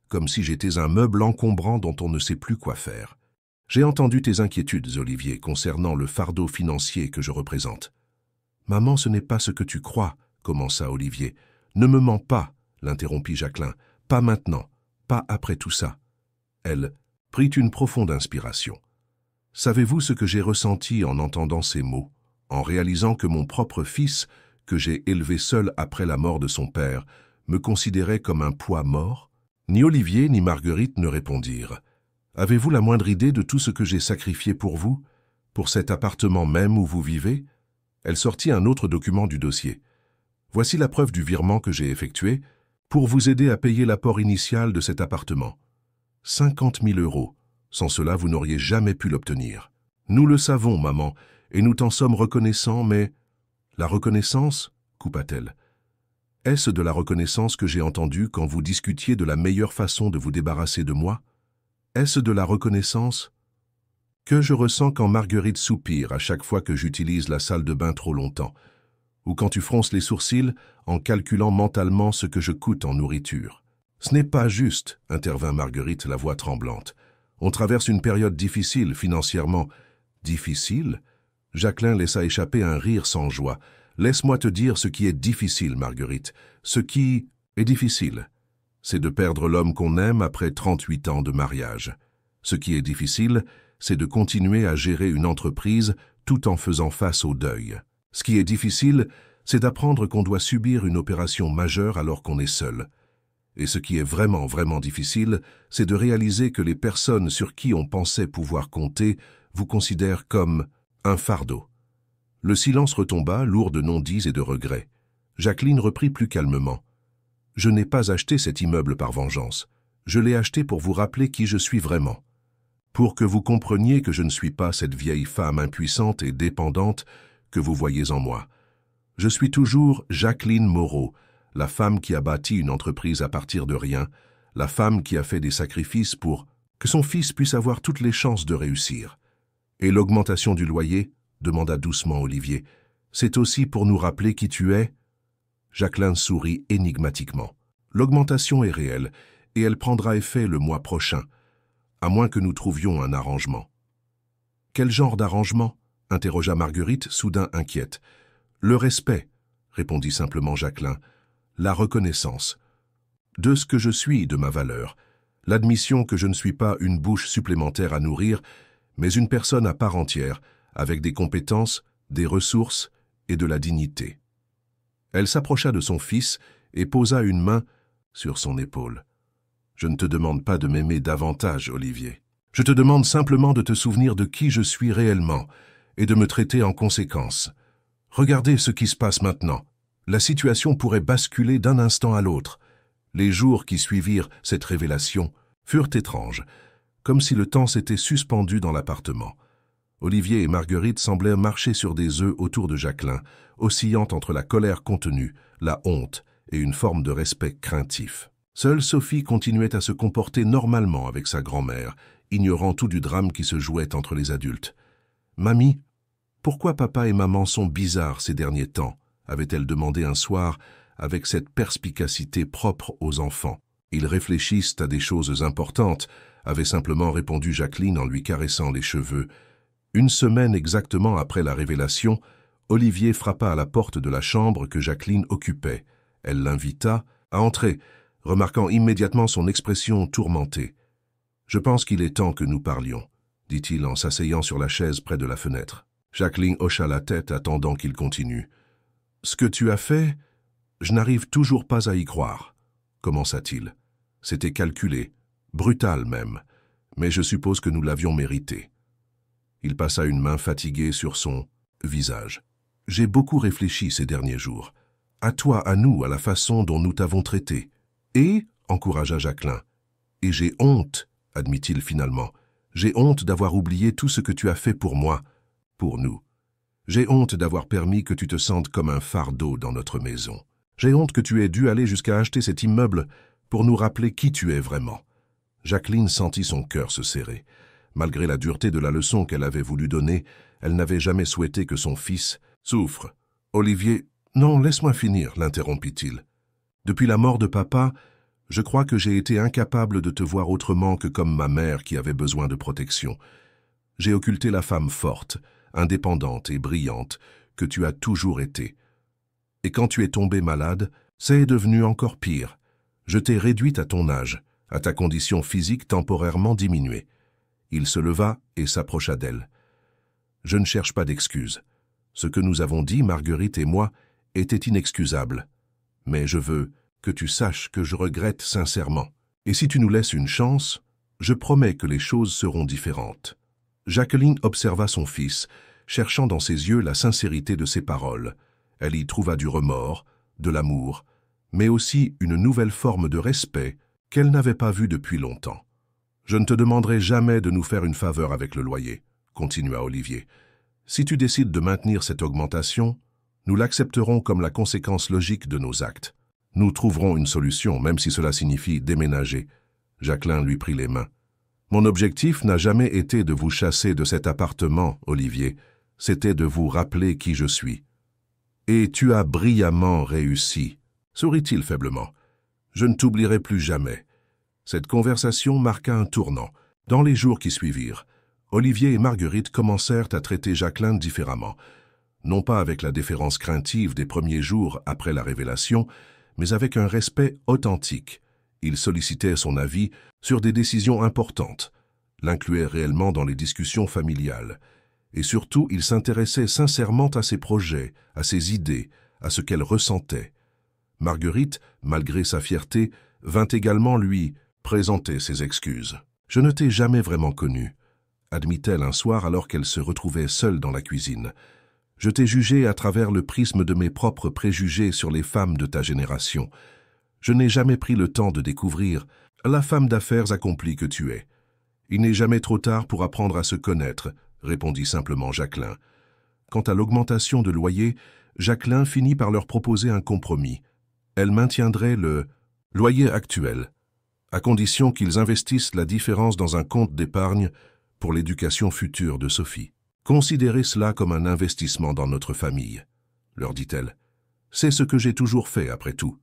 comme si j'étais un meuble encombrant dont on ne sait plus quoi faire. J'ai entendu tes inquiétudes, Olivier, concernant le fardeau financier que je représente. » « Maman, ce n'est pas ce que tu crois, » commença Olivier. « Ne me mens pas, » l'interrompit Jacqueline. « Pas maintenant, pas après tout ça. » Elle prit une profonde inspiration. « Savez-vous ce que j'ai ressenti en entendant ces mots, en réalisant que mon propre fils, que j'ai élevé seul après la mort de son père, me considérait comme un poids mort ?» Ni Olivier ni Marguerite ne répondirent. « Avez-vous la moindre idée de tout ce que j'ai sacrifié pour vous, pour cet appartement même où vous vivez ?» Elle sortit un autre document du dossier. « Voici la preuve du virement que j'ai effectué pour vous aider à payer l'apport initial de cet appartement. 50 000 €. Sans cela, vous n'auriez jamais pu l'obtenir. Nous le savons, maman, et nous t'en sommes reconnaissants, mais... » « La reconnaissance ?» coupa-t-elle. « Est-ce de la reconnaissance que j'ai entendue quand vous discutiez de la meilleure façon de vous débarrasser de moi? Est-ce de la reconnaissance que je ressens quand Marguerite soupire à chaque fois que j'utilise la salle de bain trop longtemps, ou quand tu fronces les sourcils en calculant mentalement ce que je coûte en nourriture? » « Ce n'est pas juste, » intervint Marguerite, la voix tremblante. « On traverse une période difficile financièrement. » « Difficile ?» Jacqueline laissa échapper un rire sans joie. « Laisse-moi te dire ce qui est difficile, Marguerite. Ce qui est difficile, c'est de perdre l'homme qu'on aime après 38 ans de mariage. Ce qui est difficile, c'est de continuer à gérer une entreprise tout en faisant face au deuil. Ce qui est difficile, c'est d'apprendre qu'on doit subir une opération majeure alors qu'on est seul. Et ce qui est vraiment, vraiment difficile, c'est de réaliser que les personnes sur qui on pensait pouvoir compter vous considèrent comme un fardeau. » Le silence retomba, lourd de non-dits et de regrets. Jacqueline reprit plus calmement. « Je n'ai pas acheté cet immeuble par vengeance. Je l'ai acheté pour vous rappeler qui je suis vraiment. Pour que vous compreniez que je ne suis pas cette vieille femme impuissante et dépendante que vous voyez en moi. Je suis toujours Jacqueline Moreau, la femme qui a bâti une entreprise à partir de rien, la femme qui a fait des sacrifices pour que son fils puisse avoir toutes les chances de réussir. Et l'augmentation du loyer, demanda doucement Olivier, c'est aussi pour nous rappeler qui tu es? Jacqueline sourit énigmatiquement. L'augmentation est réelle, et elle prendra effet le mois prochain, à moins que nous trouvions un arrangement. Quel genre d'arrangement? Interrogea Marguerite, soudain inquiète. Le respect, répondit simplement Jacqueline. La reconnaissance. De ce que je suis, de ma valeur. L'admission que je ne suis pas une bouche supplémentaire à nourrir, mais une personne à part entière, avec des compétences, des ressources et de la dignité. Elle s'approcha de son fils et posa une main sur son épaule. Je ne te demande pas de m'aimer davantage, Olivier. Je te demande simplement de te souvenir de qui je suis réellement et de me traiter en conséquence. Regardez ce qui se passe maintenant. La situation pourrait basculer d'un instant à l'autre. Les jours qui suivirent cette révélation furent étranges, comme si le temps s'était suspendu dans l'appartement. Olivier et Marguerite semblaient marcher sur des œufs autour de Jacqueline, oscillant entre la colère contenue, la honte et une forme de respect craintif. Seule Sophie continuait à se comporter normalement avec sa grand-mère, ignorant tout du drame qui se jouait entre les adultes. « Mamie, pourquoi papa et maman sont bizarres ces derniers temps ?» avait-elle demandé un soir avec cette perspicacité propre aux enfants. « Ils réfléchissent à des choses importantes », avait simplement répondu Jacqueline en lui caressant les cheveux. Une semaine exactement après la révélation, Olivier frappa à la porte de la chambre que Jacqueline occupait. Elle l'invita à entrer, remarquant immédiatement son expression tourmentée. « Je pense qu'il est temps que nous parlions, » dit-il en s'asseyant sur la chaise près de la fenêtre. Jacqueline hocha la tête attendant qu'il continue. « Ce que tu as fait, je n'arrive toujours pas à y croire, » commença-t-il. « C'était calculé, brutal même, mais je suppose que nous l'avions mérité. » Il passa une main fatiguée sur son visage. « J'ai beaucoup réfléchi ces derniers jours. À toi, à nous, à la façon dont nous t'avons traité. » « Et » encouragea Jacqueline. « Et j'ai honte, » admit-il finalement. « J'ai honte d'avoir oublié tout ce que tu as fait pour moi, pour nous. J'ai honte d'avoir permis que tu te sentes comme un fardeau dans notre maison. J'ai honte que tu aies dû aller jusqu'à acheter cet immeuble pour nous rappeler qui tu es vraiment. » Jacqueline sentit son cœur se serrer. Malgré la dureté de la leçon qu'elle avait voulu donner, elle n'avait jamais souhaité que son fils souffre. « Olivier, non, laisse-moi finir, » l'interrompit-il. « Depuis la mort de papa, je crois que j'ai été incapable de te voir autrement que comme ma mère qui avait besoin de protection. J'ai occulté la femme forte, indépendante et brillante que tu as toujours été. Et quand tu es tombée malade, c'est devenu encore pire. Je t'ai réduite à ton âge, à ta condition physique temporairement diminuée. » Il se leva et s'approcha d'elle. « Je ne cherche pas d'excuses. Ce que nous avons dit, Marguerite et moi, était inexcusable. Mais je veux que tu saches que je regrette sincèrement. Et si tu nous laisses une chance, je promets que les choses seront différentes. » Jacqueline observa son fils, cherchant dans ses yeux la sincérité de ses paroles. Elle y trouva du remords, de l'amour, mais aussi une nouvelle forme de respect qu'elle n'avait pas vue depuis longtemps. « Je ne te demanderai jamais de nous faire une faveur avec le loyer, » continua Olivier. « Si tu décides de maintenir cette augmentation, nous l'accepterons comme la conséquence logique de nos actes. Nous trouverons une solution, même si cela signifie déménager. » Jacqueline lui prit les mains. « Mon objectif n'a jamais été de vous chasser de cet appartement, Olivier. C'était de vous rappeler qui je suis. »« Et tu as brillamment réussi, » sourit-il faiblement. « Je ne t'oublierai plus jamais. » Cette conversation marqua un tournant. Dans les jours qui suivirent, Olivier et Marguerite commencèrent à traiter Jacqueline différemment. Non pas avec la déférence craintive des premiers jours après la révélation, mais avec un respect authentique. Ils sollicitaient son avis sur des décisions importantes, l'incluaient réellement dans les discussions familiales. Et surtout, ils s'intéressaient sincèrement à ses projets, à ses idées, à ce qu'elle ressentait. Marguerite, malgré sa fierté, vint également lui présenter ses excuses. « Je ne t'ai jamais vraiment connue, » admit-elle un soir alors qu'elle se retrouvait seule dans la cuisine. « Je t'ai jugée à travers le prisme de mes propres préjugés sur les femmes de ta génération. Je n'ai jamais pris le temps de découvrir la femme d'affaires accomplie que tu es. Il n'est jamais trop tard pour apprendre à se connaître, » répondit simplement Jacqueline. Quant à l'augmentation de loyer, Jacqueline finit par leur proposer un compromis. Elle maintiendrait le loyer actuel, à condition qu'ils investissent la différence dans un compte d'épargne pour l'éducation future de Sophie. Considérez cela comme un investissement dans notre famille, leur dit-elle. C'est ce que j'ai toujours fait après tout.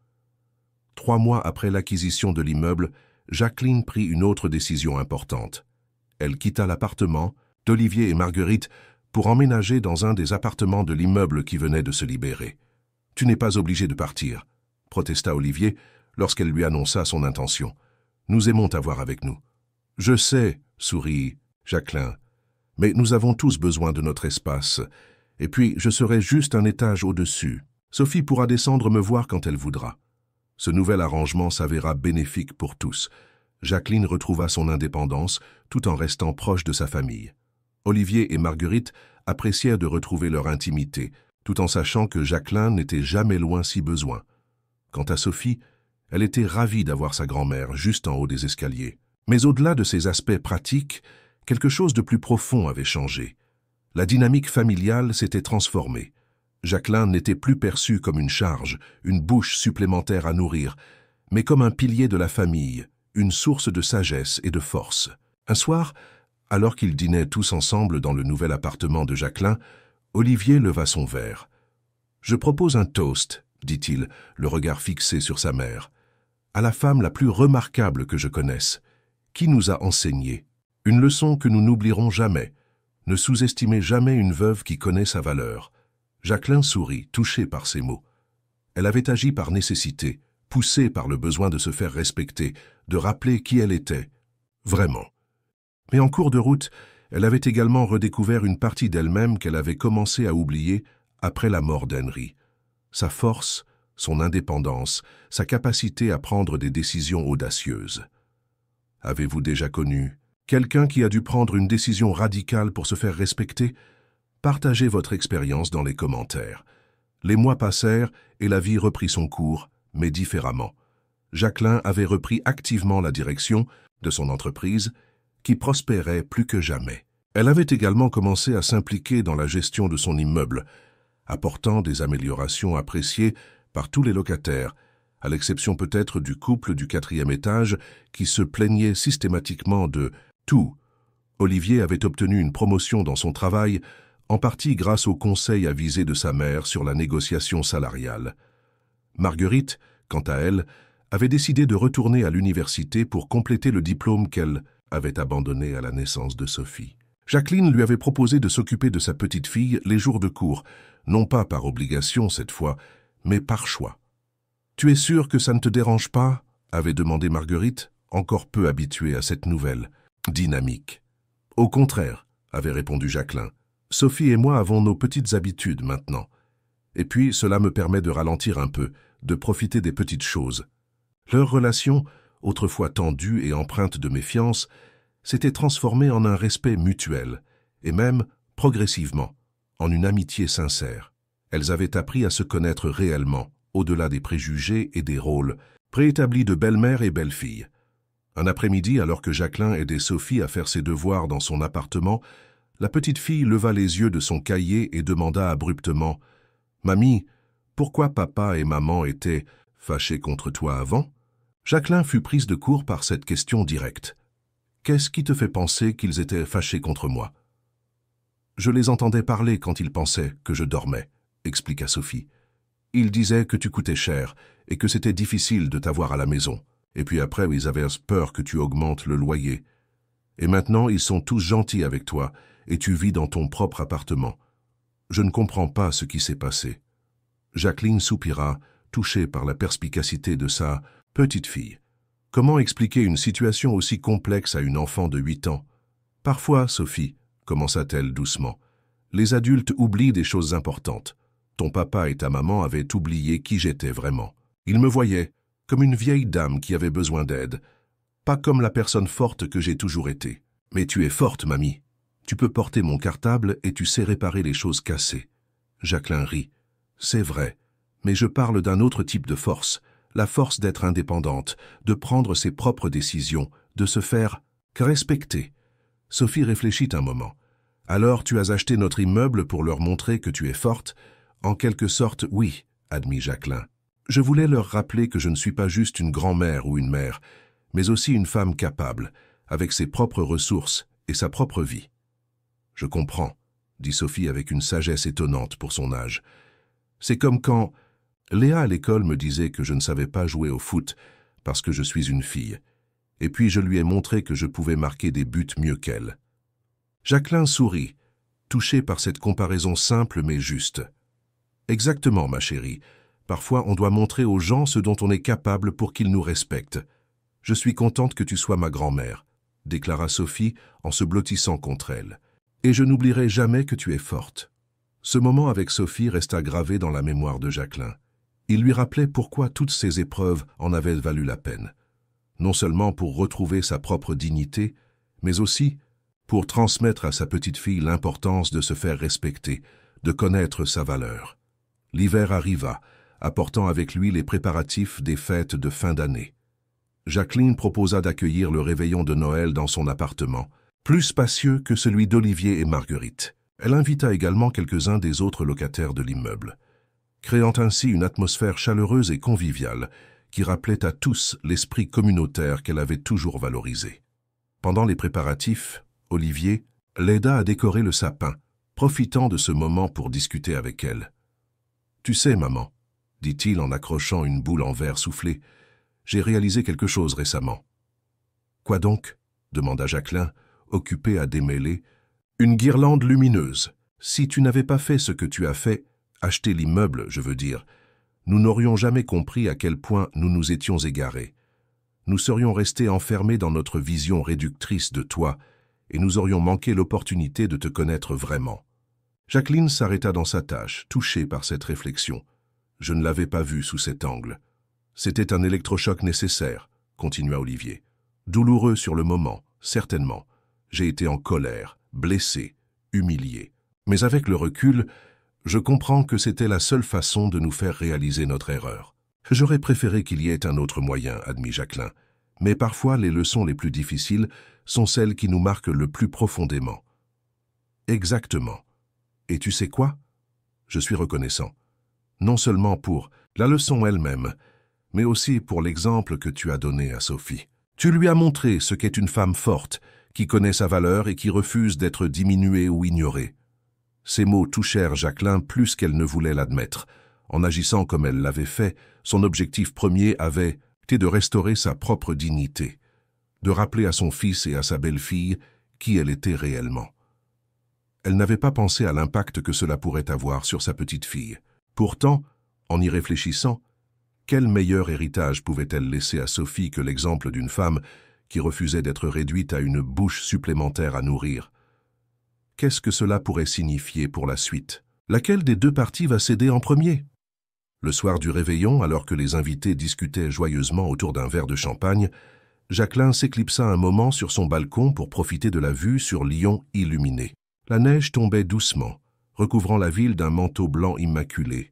3 mois après l'acquisition de l'immeuble, Jacqueline prit une autre décision importante. Elle quitta l'appartement d'Olivier et Marguerite pour emménager dans un des appartements de l'immeuble qui venait de se libérer. « Tu n'es pas obligé de partir », protesta Olivier lorsqu'elle lui annonça son intention. « Nous aimons t'avoir avec nous. »« Je sais, » sourit Jacqueline, « mais nous avons tous besoin de notre espace. Et puis, je serai juste un étage au-dessus. Sophie pourra descendre me voir quand elle voudra. » Ce nouvel arrangement s'avéra bénéfique pour tous. Jacqueline retrouva son indépendance tout en restant proche de sa famille. Olivier et Marguerite apprécièrent de retrouver leur intimité, tout en sachant que Jacqueline n'était jamais loin si besoin. Quant à Sophie, elle était ravie d'avoir sa grand-mère juste en haut des escaliers. Mais au-delà de ces aspects pratiques, quelque chose de plus profond avait changé. La dynamique familiale s'était transformée. Jacqueline n'était plus perçue comme une charge, une bouche supplémentaire à nourrir, mais comme un pilier de la famille, une source de sagesse et de force. Un soir, alors qu'ils dînaient tous ensemble dans le nouvel appartement de Jacqueline, Olivier leva son verre. « Je propose un toast, » dit-il, le regard fixé sur sa mère, « à la femme la plus remarquable que je connaisse, qui nous a enseigné. Une leçon que nous n'oublierons jamais. Ne sous-estimez jamais une veuve qui connaît sa valeur. » Jacqueline sourit, touchée par ces mots. Elle avait agi par nécessité, poussée par le besoin de se faire respecter, de rappeler qui elle était. Vraiment. Mais en cours de route, elle avait également redécouvert une partie d'elle-même qu'elle avait commencé à oublier après la mort d'Henry. Sa force, son indépendance, sa capacité à prendre des décisions audacieuses. Avez-vous déjà connu quelqu'un qui a dû prendre une décision radicale pour se faire respecter? Partagez votre expérience dans les commentaires. Les mois passèrent et la vie reprit son cours, mais différemment. Jacqueline avait repris activement la direction de son entreprise, qui prospérait plus que jamais. Elle avait également commencé à s'impliquer dans la gestion de son immeuble, apportant des améliorations appréciées par tous les locataires, à l'exception peut-être du couple du 4e étage qui se plaignait systématiquement de tout. Olivier avait obtenu une promotion dans son travail, en partie grâce aux conseils avisés de sa mère sur la négociation salariale. Marguerite, quant à elle, avait décidé de retourner à l'université pour compléter le diplôme qu'elle avait abandonné à la naissance de Sophie. Jacqueline lui avait proposé de s'occuper de sa petite fille les jours de cours, non pas par obligation cette fois, mais par choix. « Tu es sûr que ça ne te dérange pas ?» avait demandé Marguerite, encore peu habituée à cette nouvelle dynamique. « Au contraire », avait répondu Jacqueline. « Sophie et moi avons nos petites habitudes maintenant. Et puis cela me permet de ralentir un peu, de profiter des petites choses. » Leur relation, autrefois tendue et empreinte de méfiance, s'était transformée en un respect mutuel, et même, progressivement, en une amitié sincère. Elles avaient appris à se connaître réellement, au-delà des préjugés et des rôles, préétablis de belle-mère et belle-fille. Un après-midi, alors que Jacqueline aidait Sophie à faire ses devoirs dans son appartement, la petite fille leva les yeux de son cahier et demanda abruptement « Mamie, pourquoi papa et maman étaient fâchés contre toi avant ?» Jacqueline fut prise de court par cette question directe. « Qu'est-ce qui te fait penser qu'ils étaient fâchés contre moi ?»« Je les entendais parler quand ils pensaient que je dormais, » expliqua Sophie. « Ils disaient que tu coûtais cher et que c'était difficile de t'avoir à la maison. Et puis après, ils avaient peur que tu augmentes le loyer. Et maintenant, ils sont tous gentils avec toi et tu vis dans ton propre appartement. Je ne comprends pas ce qui s'est passé. » Jacqueline soupira, touchée par la perspicacité de sa petite fille. Comment expliquer une situation aussi complexe à une enfant de 8 ans? « Parfois, Sophie, » commença-t-elle doucement, « les adultes oublient des choses importantes. Ton papa et ta maman avaient oublié qui j'étais vraiment. Ils me voyaient comme une vieille dame qui avait besoin d'aide, pas comme la personne forte que j'ai toujours été. Mais tu es forte, mamie. Tu peux porter mon cartable et tu sais réparer les choses cassées. » Jacqueline rit. « C'est vrai, mais je parle d'un autre type de force, la force d'être indépendante, de prendre ses propres décisions, de se faire respecter. » Sophie réfléchit un moment. « Alors tu as acheté notre immeuble pour leur montrer que tu es forte ?»« En quelque sorte, oui, » admit Jacqueline. « Je voulais leur rappeler que je ne suis pas juste une grand-mère ou une mère, mais aussi une femme capable, avec ses propres ressources et sa propre vie. « Je comprends », dit Sophie avec une sagesse étonnante pour son âge. « C'est comme quand Léa à l'école me disait que je ne savais pas jouer au foot parce que je suis une fille, et puis je lui ai montré que je pouvais marquer des buts mieux qu'elle. » Jacqueline sourit, touché par cette comparaison simple mais juste. « Exactement, ma chérie. Parfois, on doit montrer aux gens ce dont on est capable pour qu'ils nous respectent. Je suis contente que tu sois ma grand-mère, » déclara Sophie en se blottissant contre elle. « Et je n'oublierai jamais que tu es forte. » Ce moment avec Sophie resta gravé dans la mémoire de Jacqueline. Il lui rappelait pourquoi toutes ces épreuves en avaient valu la peine. Non seulement pour retrouver sa propre dignité, mais aussi pour transmettre à sa petite fille l'importance de se faire respecter, de connaître sa valeur. L'hiver arriva, apportant avec lui les préparatifs des fêtes de fin d'année. Jacqueline proposa d'accueillir le réveillon de Noël dans son appartement, plus spacieux que celui d'Olivier et Marguerite. Elle invita également quelques-uns des autres locataires de l'immeuble, créant ainsi une atmosphère chaleureuse et conviviale qui rappelait à tous l'esprit communautaire qu'elle avait toujours valorisé. Pendant les préparatifs, Olivier l'aida à décorer le sapin, profitant de ce moment pour discuter avec elle. « Tu sais, maman, » dit-il en accrochant une boule en verre soufflé, « j'ai réalisé quelque chose récemment. »« Quoi donc ?» demanda Jacqueline, occupée à démêler. « Une guirlande lumineuse. Si tu n'avais pas fait ce que tu as fait, acheter l'immeuble, je veux dire, nous n'aurions jamais compris à quel point nous nous étions égarés. Nous serions restés enfermés dans notre vision réductrice de toi et nous aurions manqué l'opportunité de te connaître vraiment. » Jacqueline s'arrêta dans sa tâche, touchée par cette réflexion. « Je ne l'avais pas vue sous cet angle. C'était un électrochoc nécessaire, » continua Olivier. « Douloureux sur le moment, certainement. J'ai été en colère, blessé, humilié. Mais avec le recul, je comprends que c'était la seule façon de nous faire réaliser notre erreur. J'aurais préféré qu'il y ait un autre moyen, admit Jacqueline. Mais parfois, les leçons les plus difficiles sont celles qui nous marquent le plus profondément. » Exactement. Et tu sais quoi? Je suis reconnaissant. Non seulement pour la leçon elle-même, mais aussi pour l'exemple que tu as donné à Sophie. Tu lui as montré ce qu'est une femme forte, qui connaît sa valeur et qui refuse d'être diminuée ou ignorée. Ces mots touchèrent Jacqueline plus qu'elle ne voulait l'admettre. En agissant comme elle l'avait fait, son objectif premier avait été de restaurer sa propre dignité, de rappeler à son fils et à sa belle-fille qui elle était réellement. Elle n'avait pas pensé à l'impact que cela pourrait avoir sur sa petite fille. Pourtant, en y réfléchissant, quel meilleur héritage pouvait-elle laisser à Sophie que l'exemple d'une femme qui refusait d'être réduite à une bouche supplémentaire à nourrir? Qu'est-ce que cela pourrait signifier pour la suite? Laquelle des deux parties va céder en premier? Le soir du réveillon, alors que les invités discutaient joyeusement autour d'un verre de champagne, Jacqueline s'éclipsa un moment sur son balcon pour profiter de la vue sur Lyon illuminée. La neige tombait doucement, recouvrant la ville d'un manteau blanc immaculé.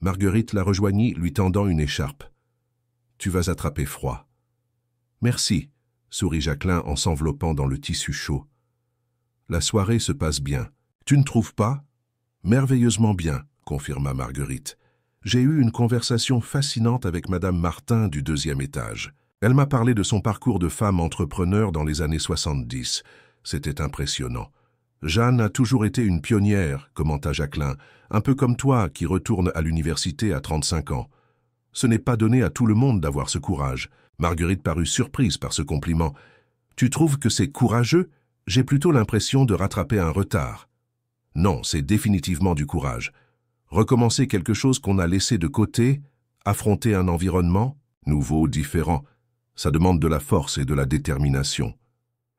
Marguerite la rejoignit, lui tendant une écharpe. « Tu vas attraper froid. »« Merci », sourit Jacqueline en s'enveloppant dans le tissu chaud. « La soirée se passe bien. Tu ne trouves pas ?»« Merveilleusement bien », confirma Marguerite. « J'ai eu une conversation fascinante avec Madame Martin du 2e étage. Elle m'a parlé de son parcours de femme entrepreneur dans les années 70. C'était impressionnant. Jeanne a toujours été une pionnière, commenta Jacqueline, un peu comme toi qui retourne à l'université à 35 ans. Ce n'est pas donné à tout le monde d'avoir ce courage. » Marguerite parut surprise par ce compliment. « Tu trouves que c'est courageux? J'ai plutôt l'impression de rattraper un retard. » « Non, c'est définitivement du courage. Recommencer quelque chose qu'on a laissé de côté, affronter un environnement nouveau, différent, ça demande de la force et de la détermination. »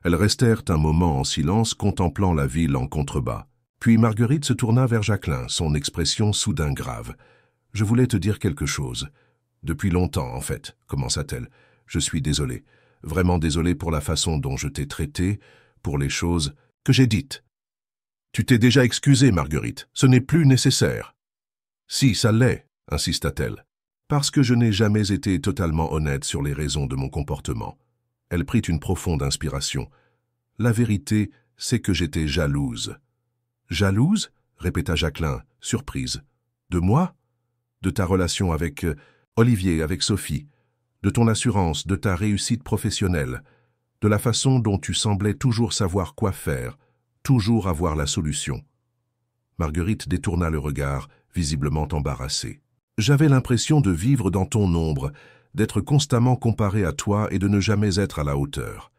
Elles restèrent un moment en silence, contemplant la ville en contrebas. Puis Marguerite se tourna vers Jacqueline, son expression soudain grave. « Je voulais te dire quelque chose. Depuis longtemps, en fait, commença-t-elle. Je suis désolée. Vraiment désolée pour la façon dont je t'ai traitée, pour les choses que j'ai dites. » « Tu t'es déjà excusée, Marguerite. Ce n'est plus nécessaire. »« Si, ça l'est, » insista-t-elle. « Parce que je n'ai jamais été totalement honnête sur les raisons de mon comportement. » Elle prit une profonde inspiration. « La vérité, c'est que j'étais jalouse. »« Jalouse ?» répéta Jacqueline, surprise. « De moi ? De ta relation avec Olivier, avec Sophie. de ton assurance, de ta réussite professionnelle, de la façon dont tu semblais toujours savoir quoi faire, toujours avoir la solution. Marguerite détourna le regard, visiblement embarrassée. J'avais l'impression de vivre dans ton ombre, d'être constamment comparée à toi et de ne jamais être à la hauteur.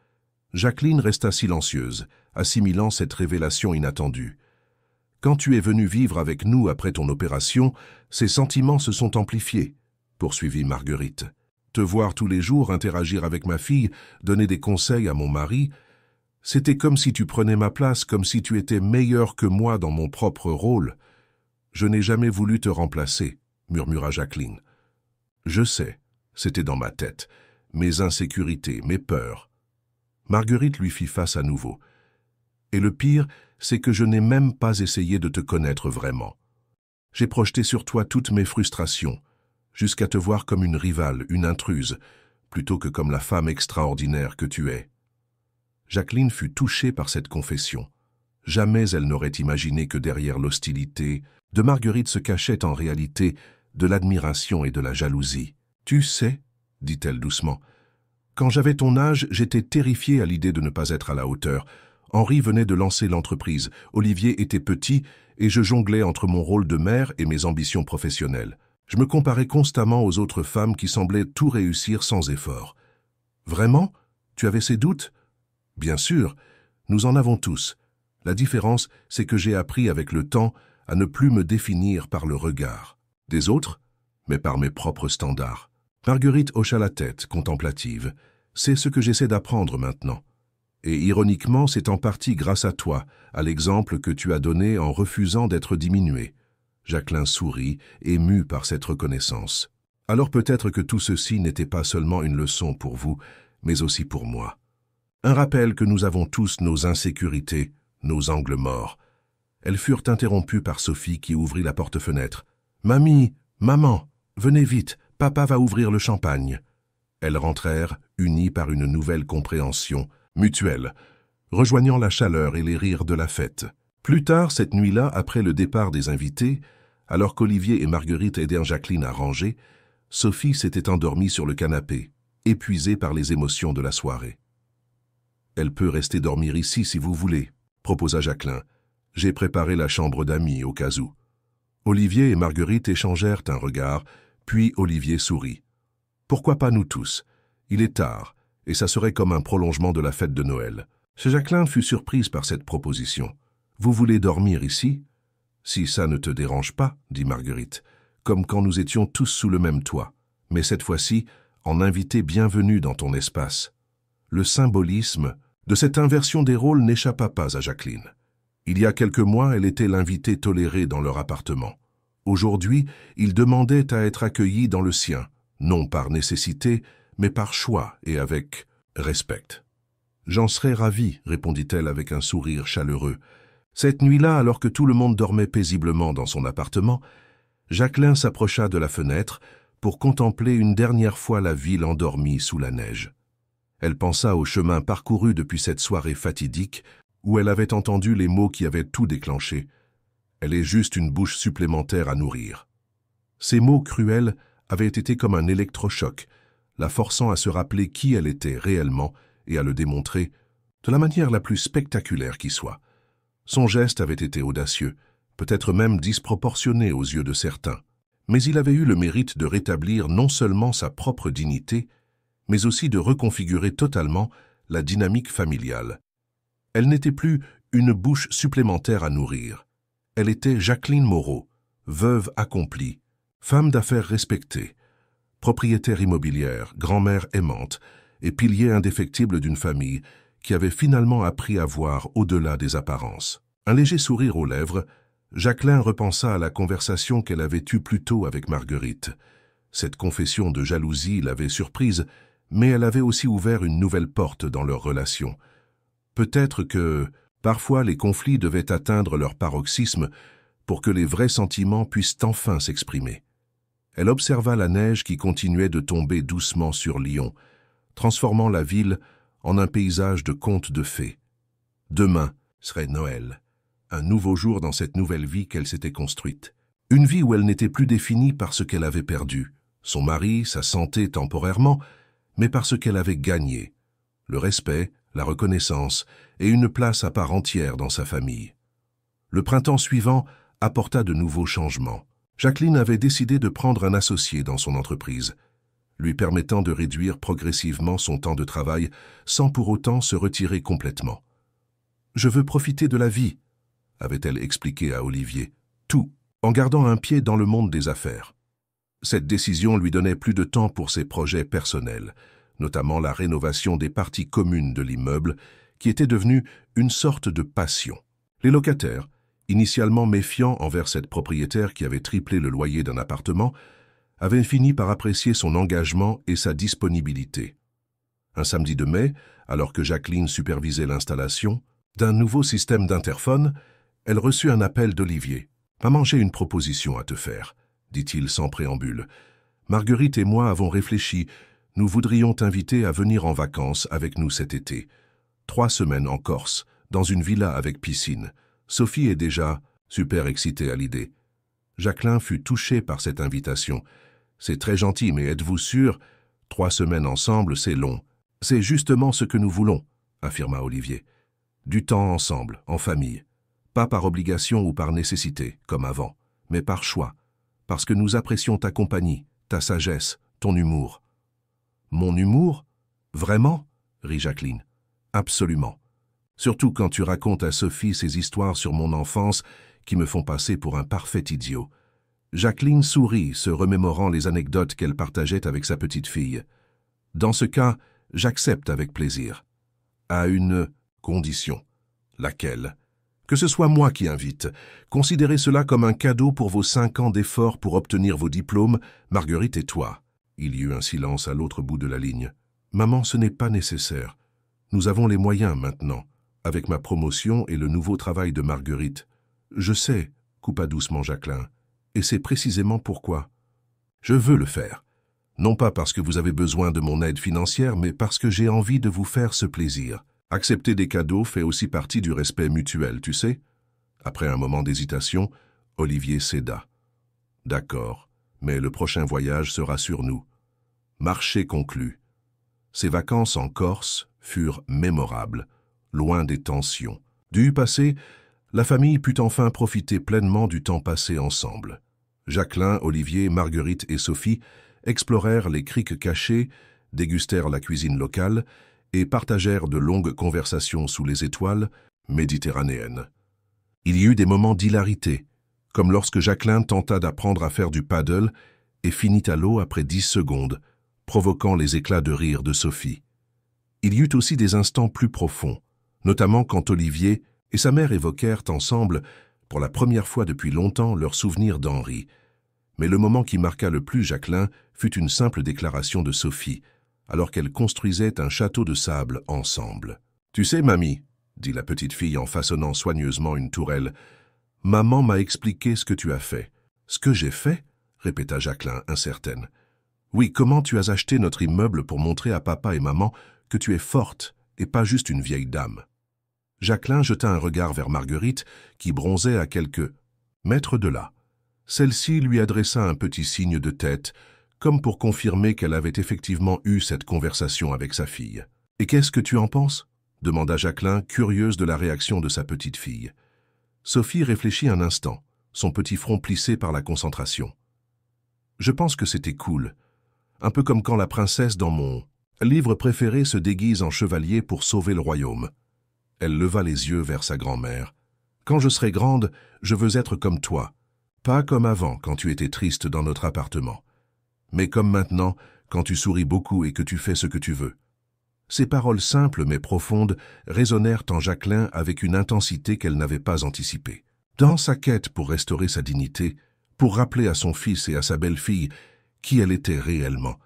Jacqueline resta silencieuse, assimilant cette révélation inattendue. Quand tu es venue vivre avec nous après ton opération, ces sentiments se sont amplifiés, poursuivit Marguerite. Te voir tous les jours interagir avec ma fille, donner des conseils à mon mari, c'était comme si tu prenais ma place, comme si tu étais meilleur que moi dans mon propre rôle. Je n'ai jamais voulu te remplacer, murmura Jacqueline. Je sais, c'était dans ma tête, mes insécurités, mes peurs. Marguerite lui fit face à nouveau. Et le pire, c'est que je n'ai même pas essayé de te connaître vraiment. J'ai projeté sur toi toutes mes frustrations, jusqu'à te voir comme une rivale, une intruse, plutôt que comme la femme extraordinaire que tu es. Jacqueline fut touchée par cette confession. Jamais elle n'aurait imaginé que derrière l'hostilité de Marguerite se cachait en réalité de l'admiration et de la jalousie. « Tu sais, dit-elle doucement, quand j'avais ton âge, j'étais terrifiée à l'idée de ne pas être à la hauteur. Henri venait de lancer l'entreprise, Olivier était petit et je jonglais entre mon rôle de mère et mes ambitions professionnelles. Je me comparais constamment aux autres femmes qui semblaient tout réussir sans effort. Vraiment? Tu avais ces doutes? Bien sûr, nous en avons tous. La différence, c'est que j'ai appris avec le temps à ne plus me définir par le regard des autres, mais par mes propres standards. Marguerite hocha la tête, contemplative. C'est ce que j'essaie d'apprendre maintenant. Et ironiquement, c'est en partie grâce à toi, à l'exemple que tu as donné en refusant d'être diminué. Jacqueline sourit, émue par cette reconnaissance. Alors peut-être que tout ceci n'était pas seulement une leçon pour vous, mais aussi pour moi. Un rappel que nous avons tous nos insécurités, nos angles morts. Elles furent interrompues par Sophie qui ouvrit la porte-fenêtre. « Mamie, maman, venez vite, papa va ouvrir le champagne. » Elles rentrèrent, unies par une nouvelle compréhension, mutuelle, rejoignant la chaleur et les rires de la fête. Plus tard, cette nuit-là, après le départ des invités, alors qu'Olivier et Marguerite aidèrent Jacqueline à ranger, Sophie s'était endormie sur le canapé, épuisée par les émotions de la soirée. « Elle peut rester dormir ici si vous voulez, » proposa Jacqueline. « J'ai préparé la chambre d'amis au cas où. » Olivier et Marguerite échangèrent un regard, puis Olivier sourit. « Pourquoi pas nous tous? Il est tard, et ça serait comme un prolongement de la fête de Noël. » Jacqueline fut surprise par cette proposition. « Vous voulez dormir ici? »« Si ça ne te dérange pas, » dit Marguerite, « comme quand nous étions tous sous le même toit, mais cette fois-ci, en invité bienvenu dans ton espace. » Le symbolisme de cette inversion des rôles n'échappa pas à Jacqueline. Il y a quelques mois, elle était l'invitée tolérée dans leur appartement. Aujourd'hui, il demandait à être accueilli dans le sien, non par nécessité, mais par choix et avec respect. « J'en serais ravie, » répondit-elle avec un sourire chaleureux. Cette nuit-là, alors que tout le monde dormait paisiblement dans son appartement, Jacqueline s'approcha de la fenêtre pour contempler une dernière fois la ville endormie sous la neige. Elle pensa au chemin parcouru depuis cette soirée fatidique où elle avait entendu les mots qui avaient tout déclenché. Elle est juste une bouche supplémentaire à nourrir. Ces mots cruels avaient été comme un électrochoc, la forçant à se rappeler qui elle était réellement et à le démontrer de la manière la plus spectaculaire qui soit. Son geste avait été audacieux, peut-être même disproportionné aux yeux de certains, mais il avait eu le mérite de rétablir non seulement sa propre dignité, mais aussi de reconfigurer totalement la dynamique familiale. Elle n'était plus une bouche supplémentaire à nourrir. Elle était Jacqueline Moreau, veuve accomplie, femme d'affaires respectée, propriétaire immobilière, grand-mère aimante et pilier indéfectible d'une famille qui avait finalement appris à voir au-delà des apparences. Un léger sourire aux lèvres, Jacqueline repensa à la conversation qu'elle avait eue plus tôt avec Marguerite. Cette confession de jalousie l'avait surprise, mais elle avait aussi ouvert une nouvelle porte dans leur relation. Peut-être que, parfois, les conflits devaient atteindre leur paroxysme pour que les vrais sentiments puissent enfin s'exprimer. Elle observa la neige qui continuait de tomber doucement sur Lyon, transformant la ville en un paysage de contes de fées. Demain serait Noël, un nouveau jour dans cette nouvelle vie qu'elle s'était construite. Une vie où elle n'était plus définie par ce qu'elle avait perdu, son mari, sa santé temporairement, mais parce qu'elle avait gagné le respect, la reconnaissance et une place à part entière dans sa famille. Le printemps suivant apporta de nouveaux changements. Jacqueline avait décidé de prendre un associé dans son entreprise, lui permettant de réduire progressivement son temps de travail sans pour autant se retirer complètement. « Je veux profiter de la vie », avait-elle expliqué à Olivier, tout en gardant un pied dans le monde des affaires. Cette décision lui donnait plus de temps pour ses projets personnels, notamment la rénovation des parties communes de l'immeuble, qui était devenue une sorte de passion. Les locataires, initialement méfiants envers cette propriétaire qui avait triplé le loyer d'un appartement, avaient fini par apprécier son engagement et sa disponibilité. Un samedi de mai, alors que Jacqueline supervisait l'installation d'un nouveau système d'interphone, elle reçut un appel d'Olivier. « Maman, j'ai une proposition à te faire », dit-il sans préambule. « Marguerite et moi avons réfléchi. Nous voudrions t'inviter à venir en vacances avec nous cet été. 3 semaines en Corse, dans une villa avec piscine. Sophie est déjà super excitée à l'idée. » Jacqueline fut touchée par cette invitation. « C'est très gentil, mais êtes-vous sûr? 3 semaines ensemble, c'est long. »« C'est justement ce que nous voulons, » affirma Olivier. « Du temps ensemble, en famille. Pas par obligation ou par nécessité, comme avant, mais par choix, parce que nous apprécions ta compagnie, ta sagesse, ton humour. » « Mon humour? Vraiment ?» rit Jacqueline. « Absolument. Surtout quand tu racontes à Sophie ces histoires sur mon enfance qui me font passer pour un parfait idiot. » Jacqueline sourit, se remémorant les anecdotes qu'elle partageait avec sa petite fille. « Dans ce cas, j'accepte avec plaisir. À une condition. Laquelle? Que ce soit moi qui invite. Considérez cela comme un cadeau pour vos 5 ans d'efforts pour obtenir vos diplômes, Marguerite et toi. » Il y eut un silence à l'autre bout de la ligne. « Maman, ce n'est pas nécessaire. Nous avons les moyens maintenant, avec ma promotion et le nouveau travail de Marguerite. »« Je sais, » coupa doucement Jacqueline, « et c'est précisément pourquoi. Je veux le faire. Non pas parce que vous avez besoin de mon aide financière, mais parce que j'ai envie de vous faire ce plaisir. Accepter des cadeaux fait aussi partie du respect mutuel, tu sais. » Après un moment d'hésitation, Olivier céda. « D'accord, mais le prochain voyage sera sur nous. » Marché conclu. Ces vacances en Corse furent mémorables, loin des tensions. Du passé, la famille put enfin profiter pleinement du temps passé ensemble. Jacqueline, Olivier, Marguerite et Sophie explorèrent les criques cachées, dégustèrent la cuisine locale et partagèrent de longues conversations sous les étoiles méditerranéennes. Il y eut des moments d'hilarité, comme lorsque Jacqueline tenta d'apprendre à faire du paddle et finit à l'eau après 10 secondes, provoquant les éclats de rire de Sophie. Il y eut aussi des instants plus profonds, notamment quand Olivier et sa mère évoquèrent ensemble, pour la première fois depuis longtemps, leurs souvenirs d'Henri. Mais le moment qui marqua le plus Jacqueline fut une simple déclaration de Sophie, alors qu'elle construisait un château de sable ensemble. « Tu sais, mamie, » dit la petite fille en façonnant soigneusement une tourelle, « maman m'a expliqué ce que tu as fait. »« Ce que j'ai fait ?» répéta Jacqueline, incertaine. « Oui, comment tu as acheté notre immeuble pour montrer à papa et maman que tu es forte et pas juste une vieille dame. » Jacqueline jeta un regard vers Marguerite, qui bronzait à quelques mètres de là. Celle-ci lui adressa un petit signe de tête, comme pour confirmer qu'elle avait effectivement eu cette conversation avec sa fille. « Et qu'est-ce que tu en penses ?» demanda Jacqueline, curieuse de la réaction de sa petite fille. Sophie réfléchit un instant, son petit front plissé par la concentration. « Je pense que c'était cool. Un peu comme quand la princesse dans mon livre préféré se déguise en chevalier pour sauver le royaume. » Elle leva les yeux vers sa grand-mère. « Quand je serai grande, je veux être comme toi. Pas comme avant, quand tu étais triste dans notre appartement. Mais comme maintenant, quand tu souris beaucoup et que tu fais ce que tu veux. » Ces paroles simples mais profondes résonnèrent en Jacqueline avec une intensité qu'elle n'avait pas anticipée. Dans sa quête pour restaurer sa dignité, pour rappeler à son fils et à sa belle-fille qui elle était réellement,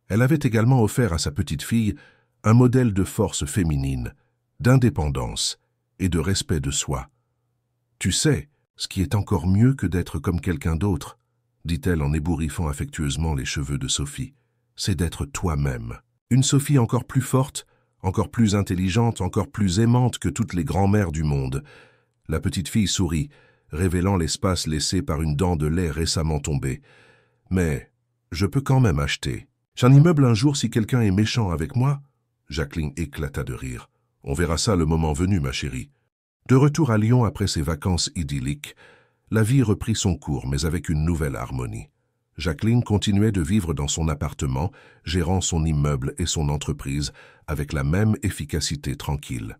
elle avait également offert à sa petite-fille un modèle de force féminine, d'indépendance et de respect de soi. « Tu sais, ce qui est encore mieux que d'être comme quelqu'un d'autre, » dit-elle en ébouriffant affectueusement les cheveux de Sophie, « c'est d'être toi-même. Une Sophie encore plus forte, encore plus intelligente, encore plus aimante que toutes les grand-mères du monde. » La petite fille sourit, révélant l'espace laissé par une dent de lait récemment tombée. « Mais Je peux quand même acheter. J'ai un immeuble un jour si quelqu'un est méchant avec moi. Jacqueline éclata de rire. On verra ça le moment venu, ma chérie. De retour à Lyon après ses vacances idylliques, la vie reprit son cours, mais avec une nouvelle harmonie. Jacqueline continuait de vivre dans son appartement, gérant son immeuble et son entreprise avec la même efficacité tranquille.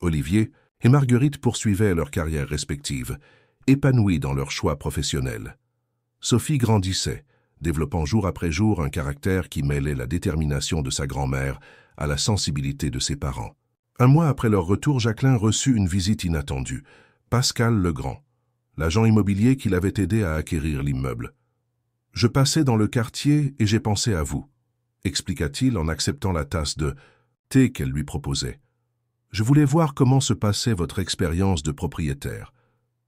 Olivier et Marguerite poursuivaient leurs carrières respectives, épanouis dans leurs choix professionnels. Sophie grandissait, développant jour après jour un caractère qui mêlait la détermination de sa grand-mère à la sensibilité de ses parents. Un mois après leur retour, Jacqueline reçut une visite inattendue. Pascal Legrand, l'agent immobilier qui l'avait aidé à acquérir l'immeuble. « Je passais dans le quartier et j'ai pensé à vous », expliqua-t-il en acceptant la tasse de thé qu'elle lui proposait. « Je voulais voir comment se passait votre expérience de propriétaire. »«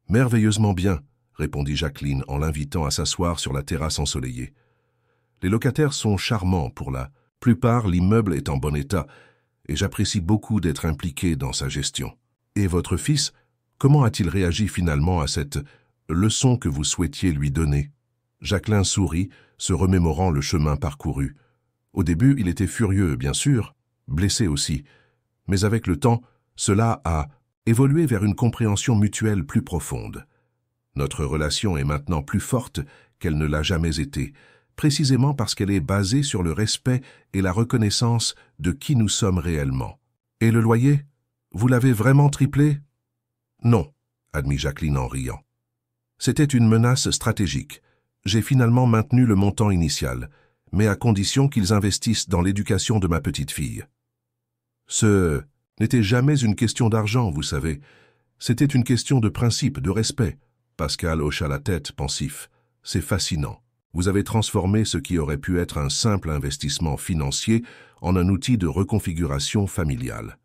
Merveilleusement bien », répondit Jacqueline en l'invitant à s'asseoir sur la terrasse ensoleillée. « Les locataires sont charmants pour la plupart, l'immeuble est en bon état et j'apprécie beaucoup d'être impliqué dans sa gestion. Et votre fils, comment a-t-il réagi finalement à cette leçon que vous souhaitiez lui donner ?» Jacqueline sourit, se remémorant le chemin parcouru. Au début, il était furieux, bien sûr, blessé aussi, mais avec le temps, cela a évolué vers une compréhension mutuelle plus profonde. Notre relation est maintenant plus forte qu'elle ne l'a jamais été, précisément parce qu'elle est basée sur le respect et la reconnaissance de qui nous sommes réellement. « Et le loyer? Vous l'avez vraiment triplé? »« Non, » admit Jacqueline en riant. « C'était une menace stratégique. J'ai finalement maintenu le montant initial, mais à condition qu'ils investissent dans l'éducation de ma petite fille. Ce n'était jamais une question d'argent, vous savez. C'était une question de principe, de respect. » Pascal hocha la tête, pensif. « C'est fascinant. Vous avez transformé ce qui aurait pu être un simple investissement financier en un outil de reconfiguration familiale. »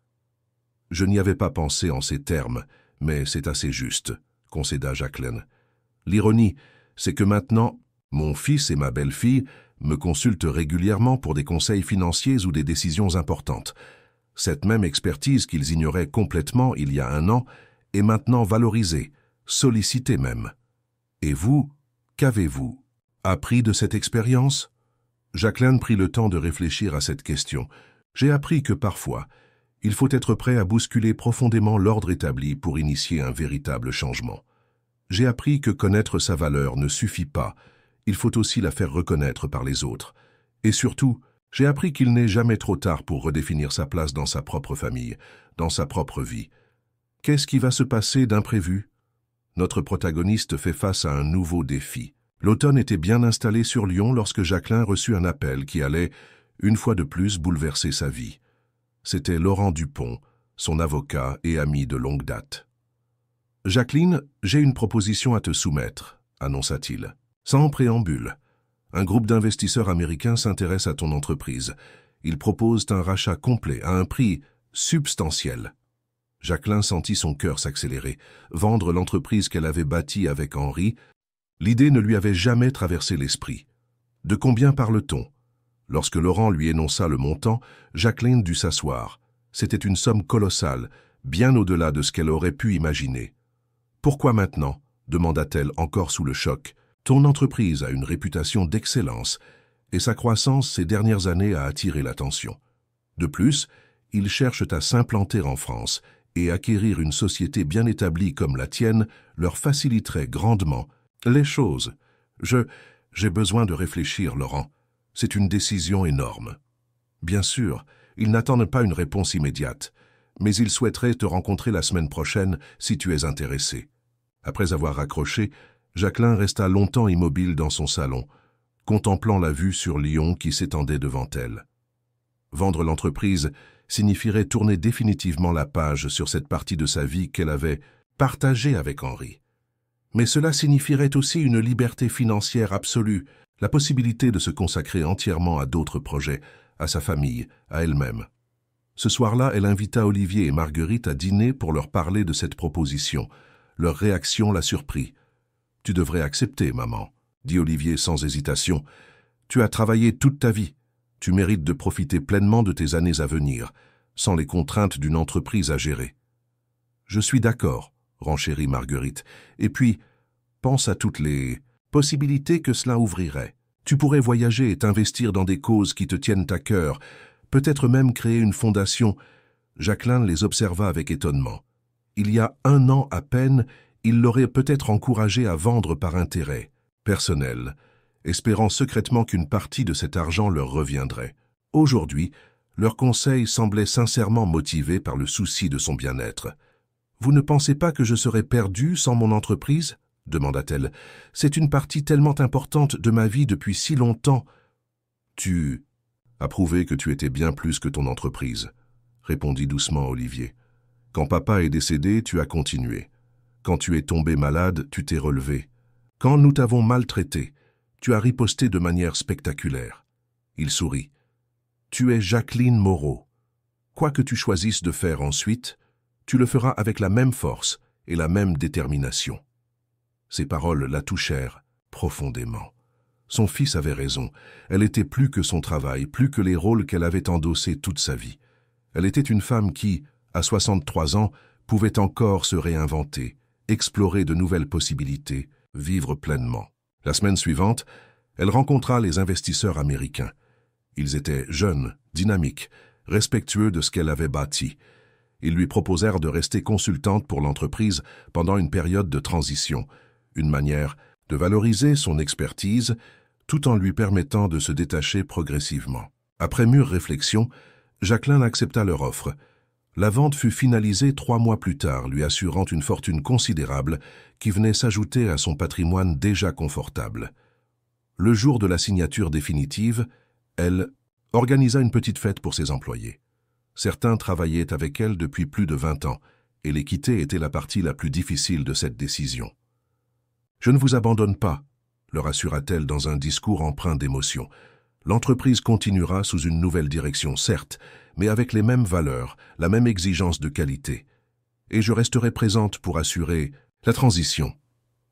« Je n'y avais pas pensé en ces termes, mais c'est assez juste, » concéda Jacqueline. « L'ironie, c'est que maintenant, mon fils et ma belle-fille me consultent régulièrement pour des conseils financiers ou des décisions importantes. Cette même expertise qu'ils ignoraient complètement il y a un an est maintenant valorisée, sollicitée même. Et vous, qu'avez-vous appris de cette expérience ?» Jacqueline prit le temps de réfléchir à cette question. « J'ai appris que parfois, il faut être prêt à bousculer profondément l'ordre établi pour initier un véritable changement. J'ai appris que connaître sa valeur ne suffit pas, il faut aussi la faire reconnaître par les autres. Et surtout, j'ai appris qu'il n'est jamais trop tard pour redéfinir sa place dans sa propre famille, dans sa propre vie. Qu'est-ce qui va se passer d'imprévu? Notre protagoniste fait face à un nouveau défi. L'automne était bien installé sur Lyon lorsque Jacqueline reçut un appel qui allait, une fois de plus, bouleverser sa vie. C'était Laurent Dupont, son avocat et ami de longue date. « Jacqueline, j'ai une proposition à te soumettre, » annonça-t-il. Sans préambule. Un groupe d'investisseurs américains s'intéresse à ton entreprise. Ils proposent un rachat complet à un prix substantiel. Jacqueline sentit son cœur s'accélérer. Vendre l'entreprise qu'elle avait bâtie avec Henri, l'idée ne lui avait jamais traversé l'esprit. De combien parle-t-on? Lorsque Laurent lui énonça le montant, Jacqueline dut s'asseoir. C'était une somme colossale, bien au-delà de ce qu'elle aurait pu imaginer. « Pourquoi maintenant ?» demanda-t-elle encore sous le choc. « Ton entreprise a une réputation d'excellence et sa croissance ces dernières années a attiré l'attention. De plus, ils cherchent à s'implanter en France et acquérir une société bien établie comme la tienne leur faciliterait grandement les choses. J'ai besoin de réfléchir, Laurent. C'est une décision énorme. Bien sûr, ils n'attendent pas une réponse immédiate, mais ils souhaiteraient te rencontrer la semaine prochaine si tu es intéressé. » Après avoir raccroché, Jacqueline resta longtemps immobile dans son salon, contemplant la vue sur Lyon qui s'étendait devant elle. Vendre l'entreprise signifierait tourner définitivement la page sur cette partie de sa vie qu'elle avait partagée avec Henri. Mais cela signifierait aussi une liberté financière absolue, la possibilité de se consacrer entièrement à d'autres projets, à sa famille, à elle-même. Ce soir-là, elle invita Olivier et Marguerite à dîner pour leur parler de cette proposition. Leur réaction la surprit. « Tu devrais accepter, maman, » dit Olivier sans hésitation. « Tu as travaillé toute ta vie. Tu mérites de profiter pleinement de tes années à venir, sans les contraintes d'une entreprise à gérer. »« Je suis d'accord, » renchérit Marguerite. « Et puis, pense à toutes les possibilités que cela ouvrirait. Tu pourrais voyager et t'investir dans des causes qui te tiennent à cœur, peut-être même créer une fondation. » Jacqueline les observa avec étonnement. Il y a 1 an à peine, il l'aurait peut-être encouragé à vendre par intérêt personnel, espérant secrètement qu'une partie de cet argent leur reviendrait. Aujourd'hui, leurs conseils semblaient sincèrement motivés par le souci de son bien-être. « Vous ne pensez pas que je serais perdue sans mon entreprise ?» demanda-t-elle. « C'est une partie tellement importante de ma vie depuis si longtemps. »« Tu as prouvé que tu étais bien plus que ton entreprise, » répondit doucement Olivier. « Quand papa est décédé, tu as continué. Quand tu es tombé malade, tu t'es relevé. Quand nous t'avons maltraité, tu as riposté de manière spectaculaire. » Il sourit. « Tu es Jacqueline Moreau. Quoi que tu choisisses de faire ensuite, tu le feras avec la même force et la même détermination. » Ces paroles la touchèrent profondément. Son fils avait raison. Elle était plus que son travail, plus que les rôles qu'elle avait endossés toute sa vie. Elle était une femme qui, à 63 ans, pouvait encore se réinventer, explorer de nouvelles possibilités, vivre pleinement. La semaine suivante, elle rencontra les investisseurs américains. Ils étaient jeunes, dynamiques, respectueux de ce qu'elle avait bâti. Ils lui proposèrent de rester consultante pour l'entreprise pendant une période de transition, une manière de valoriser son expertise tout en lui permettant de se détacher progressivement. Après mûre réflexion, Jacqueline accepta leur offre. La vente fut finalisée 3 mois plus tard, lui assurant une fortune considérable qui venait s'ajouter à son patrimoine déjà confortable. Le jour de la signature définitive, elle organisa une petite fête pour ses employés. Certains travaillaient avec elle depuis plus de 20 ans, et les quitter était la partie la plus difficile de cette décision. « Je ne vous abandonne pas », leur assura-t-elle dans un discours empreint d'émotion. « L'entreprise continuera sous une nouvelle direction, certes, mais avec les mêmes valeurs, la même exigence de qualité. Et je resterai présente pour assurer la transition. »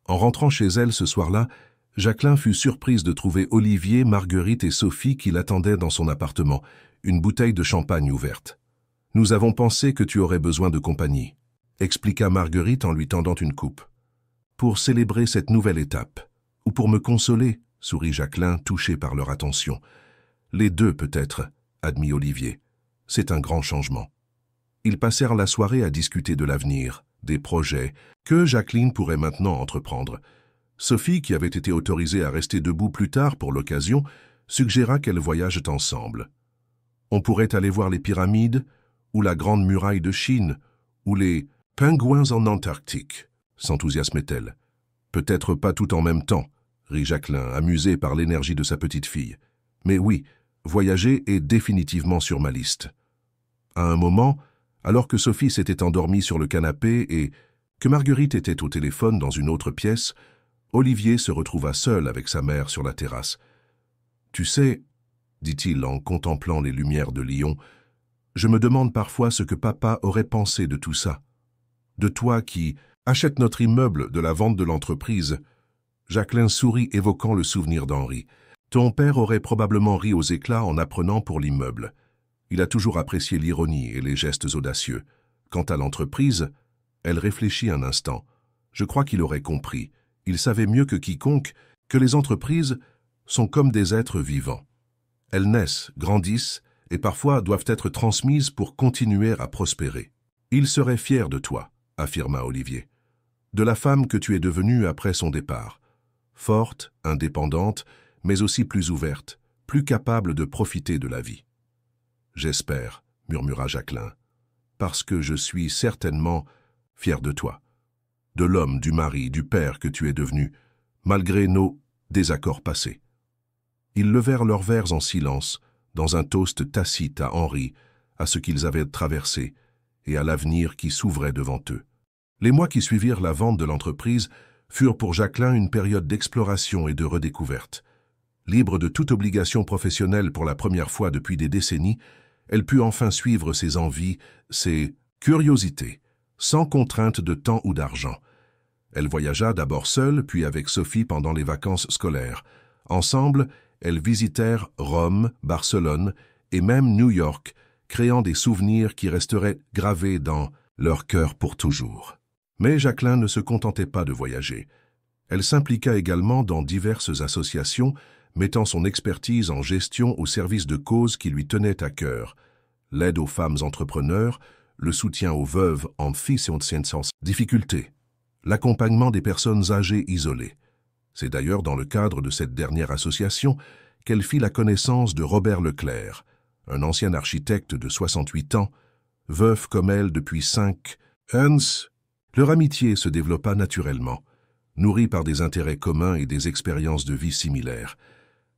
En rentrant chez elle ce soir-là, Jacqueline fut surprise de trouver Olivier, Marguerite et Sophie qui l'attendaient dans son appartement, une bouteille de champagne ouverte. « Nous avons pensé que tu aurais besoin de compagnie », expliqua Marguerite en lui tendant une coupe. « Pour célébrer cette nouvelle étape, ou pour me consoler », sourit Jacqueline, touchée par leur attention. « Les deux peut-être », admit Olivier. « C'est un grand changement. » Ils passèrent la soirée à discuter de l'avenir, des projets que Jacqueline pourrait maintenant entreprendre. Sophie, qui avait été autorisée à rester debout plus tard pour l'occasion, suggéra qu'elles voyagent ensemble. On pourrait aller voir les pyramides, ou la Grande Muraille de Chine, ou les pingouins en Antarctique, s'enthousiasmait-elle. Peut-être pas tout en même temps, rit Jacqueline, amusée par l'énergie de sa petite fille. Mais oui, voyager est définitivement sur ma liste. À un moment, alors que Sophie s'était endormie sur le canapé et que Marguerite était au téléphone dans une autre pièce, Olivier se retrouva seul avec sa mère sur la terrasse. « Tu sais, » dit-il en contemplant les lumières de Lyon, « je me demande parfois ce que papa aurait pensé de tout ça. De toi qui achètes notre immeuble de la vente de l'entreprise. » Jacqueline sourit évoquant le souvenir d'Henri. « Ton père aurait probablement ri aux éclats en apprenant pour l'immeuble. Il a toujours apprécié l'ironie et les gestes audacieux. Quant à l'entreprise, » elle réfléchit un instant. « Je crois qu'il aurait compris. Il savait mieux que quiconque que les entreprises sont comme des êtres vivants. Elles naissent, grandissent et parfois doivent être transmises pour continuer à prospérer. Il serait fier de toi, » affirma Olivier, « de la femme que tu es devenue après son départ. Forte, indépendante, mais aussi plus ouverte, plus capable de profiter de la vie. »« J'espère, » murmura Jacqueline, « parce que je suis certainement fier de toi, de l'homme, du mari, du père que tu es devenu, malgré nos désaccords passés. » Ils levèrent leurs verres en silence, dans un toast tacite à Henri, à ce qu'ils avaient traversé et à l'avenir qui s'ouvrait devant eux. Les mois qui suivirent la vente de l'entreprise furent pour Jacqueline une période d'exploration et de redécouverte. Libre de toute obligation professionnelle pour la première fois depuis des décennies, elle put enfin suivre ses envies, ses curiosités, sans contrainte de temps ou d'argent. Elle voyagea d'abord seule, puis avec Sophie pendant les vacances scolaires. Ensemble, elles visitèrent Rome, Barcelone et même New York, créant des souvenirs qui resteraient gravés dans leur cœur pour toujours. Mais Jacqueline ne se contentait pas de voyager. Elle s'impliqua également dans diverses associations, mettant son expertise en gestion au service de causes qui lui tenaient à cœur, l'aide aux femmes entrepreneurs, le soutien aux veuves en difficulté, l'accompagnement des personnes âgées isolées. C'est d'ailleurs dans le cadre de cette dernière association qu'elle fit la connaissance de Robert Leclerc, un ancien architecte de 68 ans, veuf comme elle depuis 5 ans. Leur amitié se développa naturellement, nourrie par des intérêts communs et des expériences de vie similaires.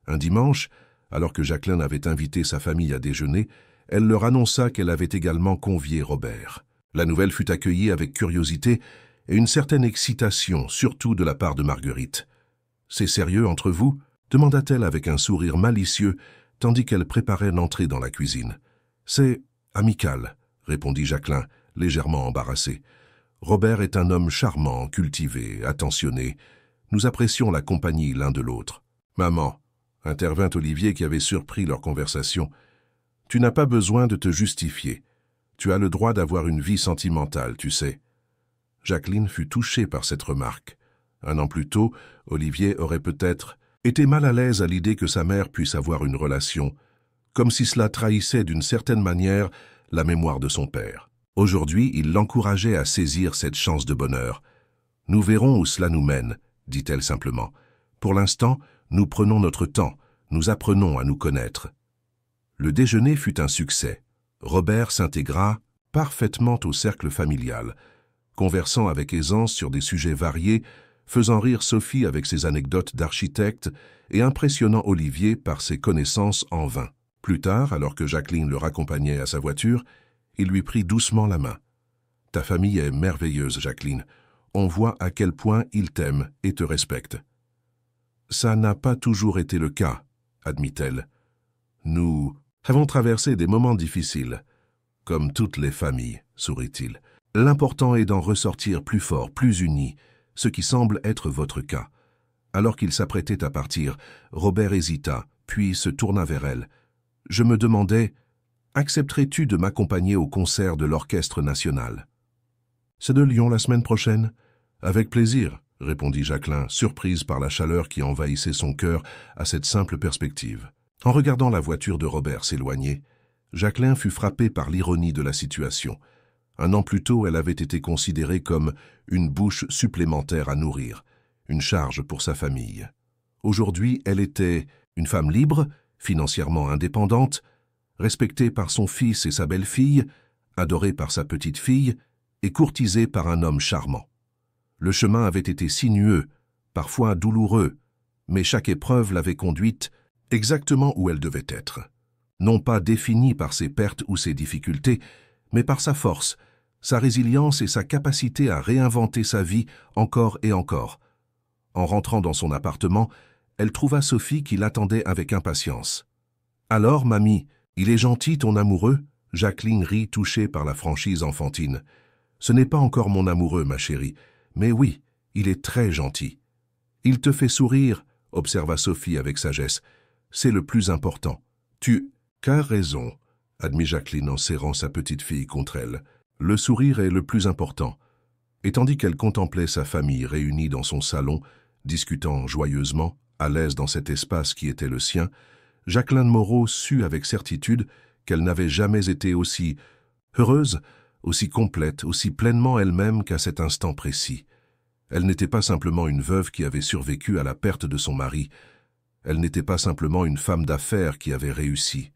Un dimanche, alors que Jacqueline avait invité sa famille à déjeuner, elle leur annonça qu'elle avait également convié Robert. La nouvelle fut accueillie avec curiosité et une certaine excitation, surtout de la part de Marguerite. « C'est sérieux entre vous ?» demanda-t-elle avec un sourire malicieux, tandis qu'elle préparait l'entrée dans la cuisine. « C'est amical », répondit Jacqueline, légèrement embarrassée. « Robert est un homme charmant, cultivé, attentionné. Nous apprécions la compagnie l'un de l'autre. »« Maman », intervint Olivier qui avait surpris leur conversation, « tu n'as pas besoin de te justifier. Tu as le droit d'avoir une vie sentimentale, tu sais. » Jacqueline fut touchée par cette remarque. Un an plus tôt, Olivier aurait peut-être été mal à l'aise à l'idée que sa mère puisse avoir une relation, comme si cela trahissait d'une certaine manière la mémoire de son père. Aujourd'hui, il l'encourageait à saisir cette chance de bonheur. « Nous verrons où cela nous mène, » dit-elle simplement. « Pour l'instant, nous prenons notre temps, nous apprenons à nous connaître. » Le déjeuner fut un succès. Robert s'intégra parfaitement au cercle familial, conversant avec aisance sur des sujets variés, faisant rire Sophie avec ses anecdotes d'architecte et impressionnant Olivier par ses connaissances en vin. Plus tard, alors que Jacqueline le raccompagnait à sa voiture, il lui prit doucement la main. « Ta famille est merveilleuse, Jacqueline. On voit à quel point ils t'aiment et te respectent. »« Ça n'a pas toujours été le cas, » admit-elle. « Nous avons traversé des moments difficiles, comme toutes les familles, sourit-il. L'important est d'en ressortir plus fort, plus unis, ce qui semble être votre cas. » Alors qu'il s'apprêtait à partir, Robert hésita, puis se tourna vers elle. « Je me demandais, accepterais-tu de m'accompagner au concert de l'Orchestre national ?»« C'est de Lyon la semaine prochaine ?»« Avec plaisir, » répondit Jacqueline, surprise par la chaleur qui envahissait son cœur à cette simple perspective. En regardant la voiture de Robert s'éloigner, Jacqueline fut frappée par l'ironie de la situation. Un an plus tôt, elle avait été considérée comme une bouche supplémentaire à nourrir, une charge pour sa famille. Aujourd'hui, elle était une femme libre, financièrement indépendante, respectée par son fils et sa belle-fille, adorée par sa petite-fille et courtisée par un homme charmant. Le chemin avait été sinueux, parfois douloureux, mais chaque épreuve l'avait conduite exactement où elle devait être. Non pas définie par ses pertes ou ses difficultés, mais par sa force, sa résilience et sa capacité à réinventer sa vie encore et encore. En rentrant dans son appartement, elle trouva Sophie qui l'attendait avec impatience. « Alors, mamie, il est gentil ton amoureux ?» Jacqueline rit touchée par la franchise enfantine. « Ce n'est pas encore mon amoureux, ma chérie, mais oui, il est très gentil. »« Il te fait sourire ?» observa Sophie avec sagesse. « C'est le plus important. Tu as raison, » admit Jacqueline en serrant sa petite fille contre elle. « Le sourire est le plus important. » Et tandis qu'elle contemplait sa famille réunie dans son salon, discutant joyeusement, à l'aise dans cet espace qui était le sien, Jacqueline Moreau sut avec certitude qu'elle n'avait jamais été aussi heureuse, aussi complète, aussi pleinement elle-même qu'à cet instant précis. Elle n'était pas simplement une veuve qui avait survécu à la perte de son mari. Elle n'était pas simplement une femme d'affaires qui avait réussi.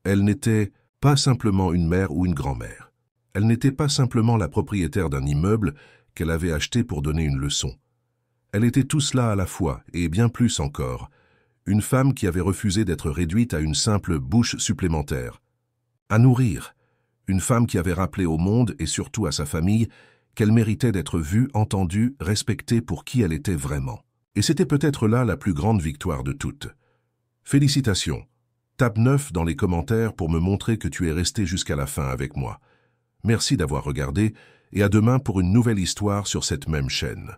Elle n'était pas simplement une mère ou une grand-mère. Elle n'était pas simplement la propriétaire d'un immeuble qu'elle avait acheté pour donner une leçon. Elle était tout cela à la fois, et bien plus encore. Une femme qui avait refusé d'être réduite à une simple bouche supplémentaire. À nourrir. Une femme qui avait rappelé au monde, et surtout à sa famille, qu'elle méritait d'être vue, entendue, respectée pour qui elle était vraiment. Et c'était peut-être là la plus grande victoire de toutes. Félicitations. Tape 9 dans les commentaires pour me montrer que tu es resté jusqu'à la fin avec moi. Merci d'avoir regardé, et à demain pour une nouvelle histoire sur cette même chaîne.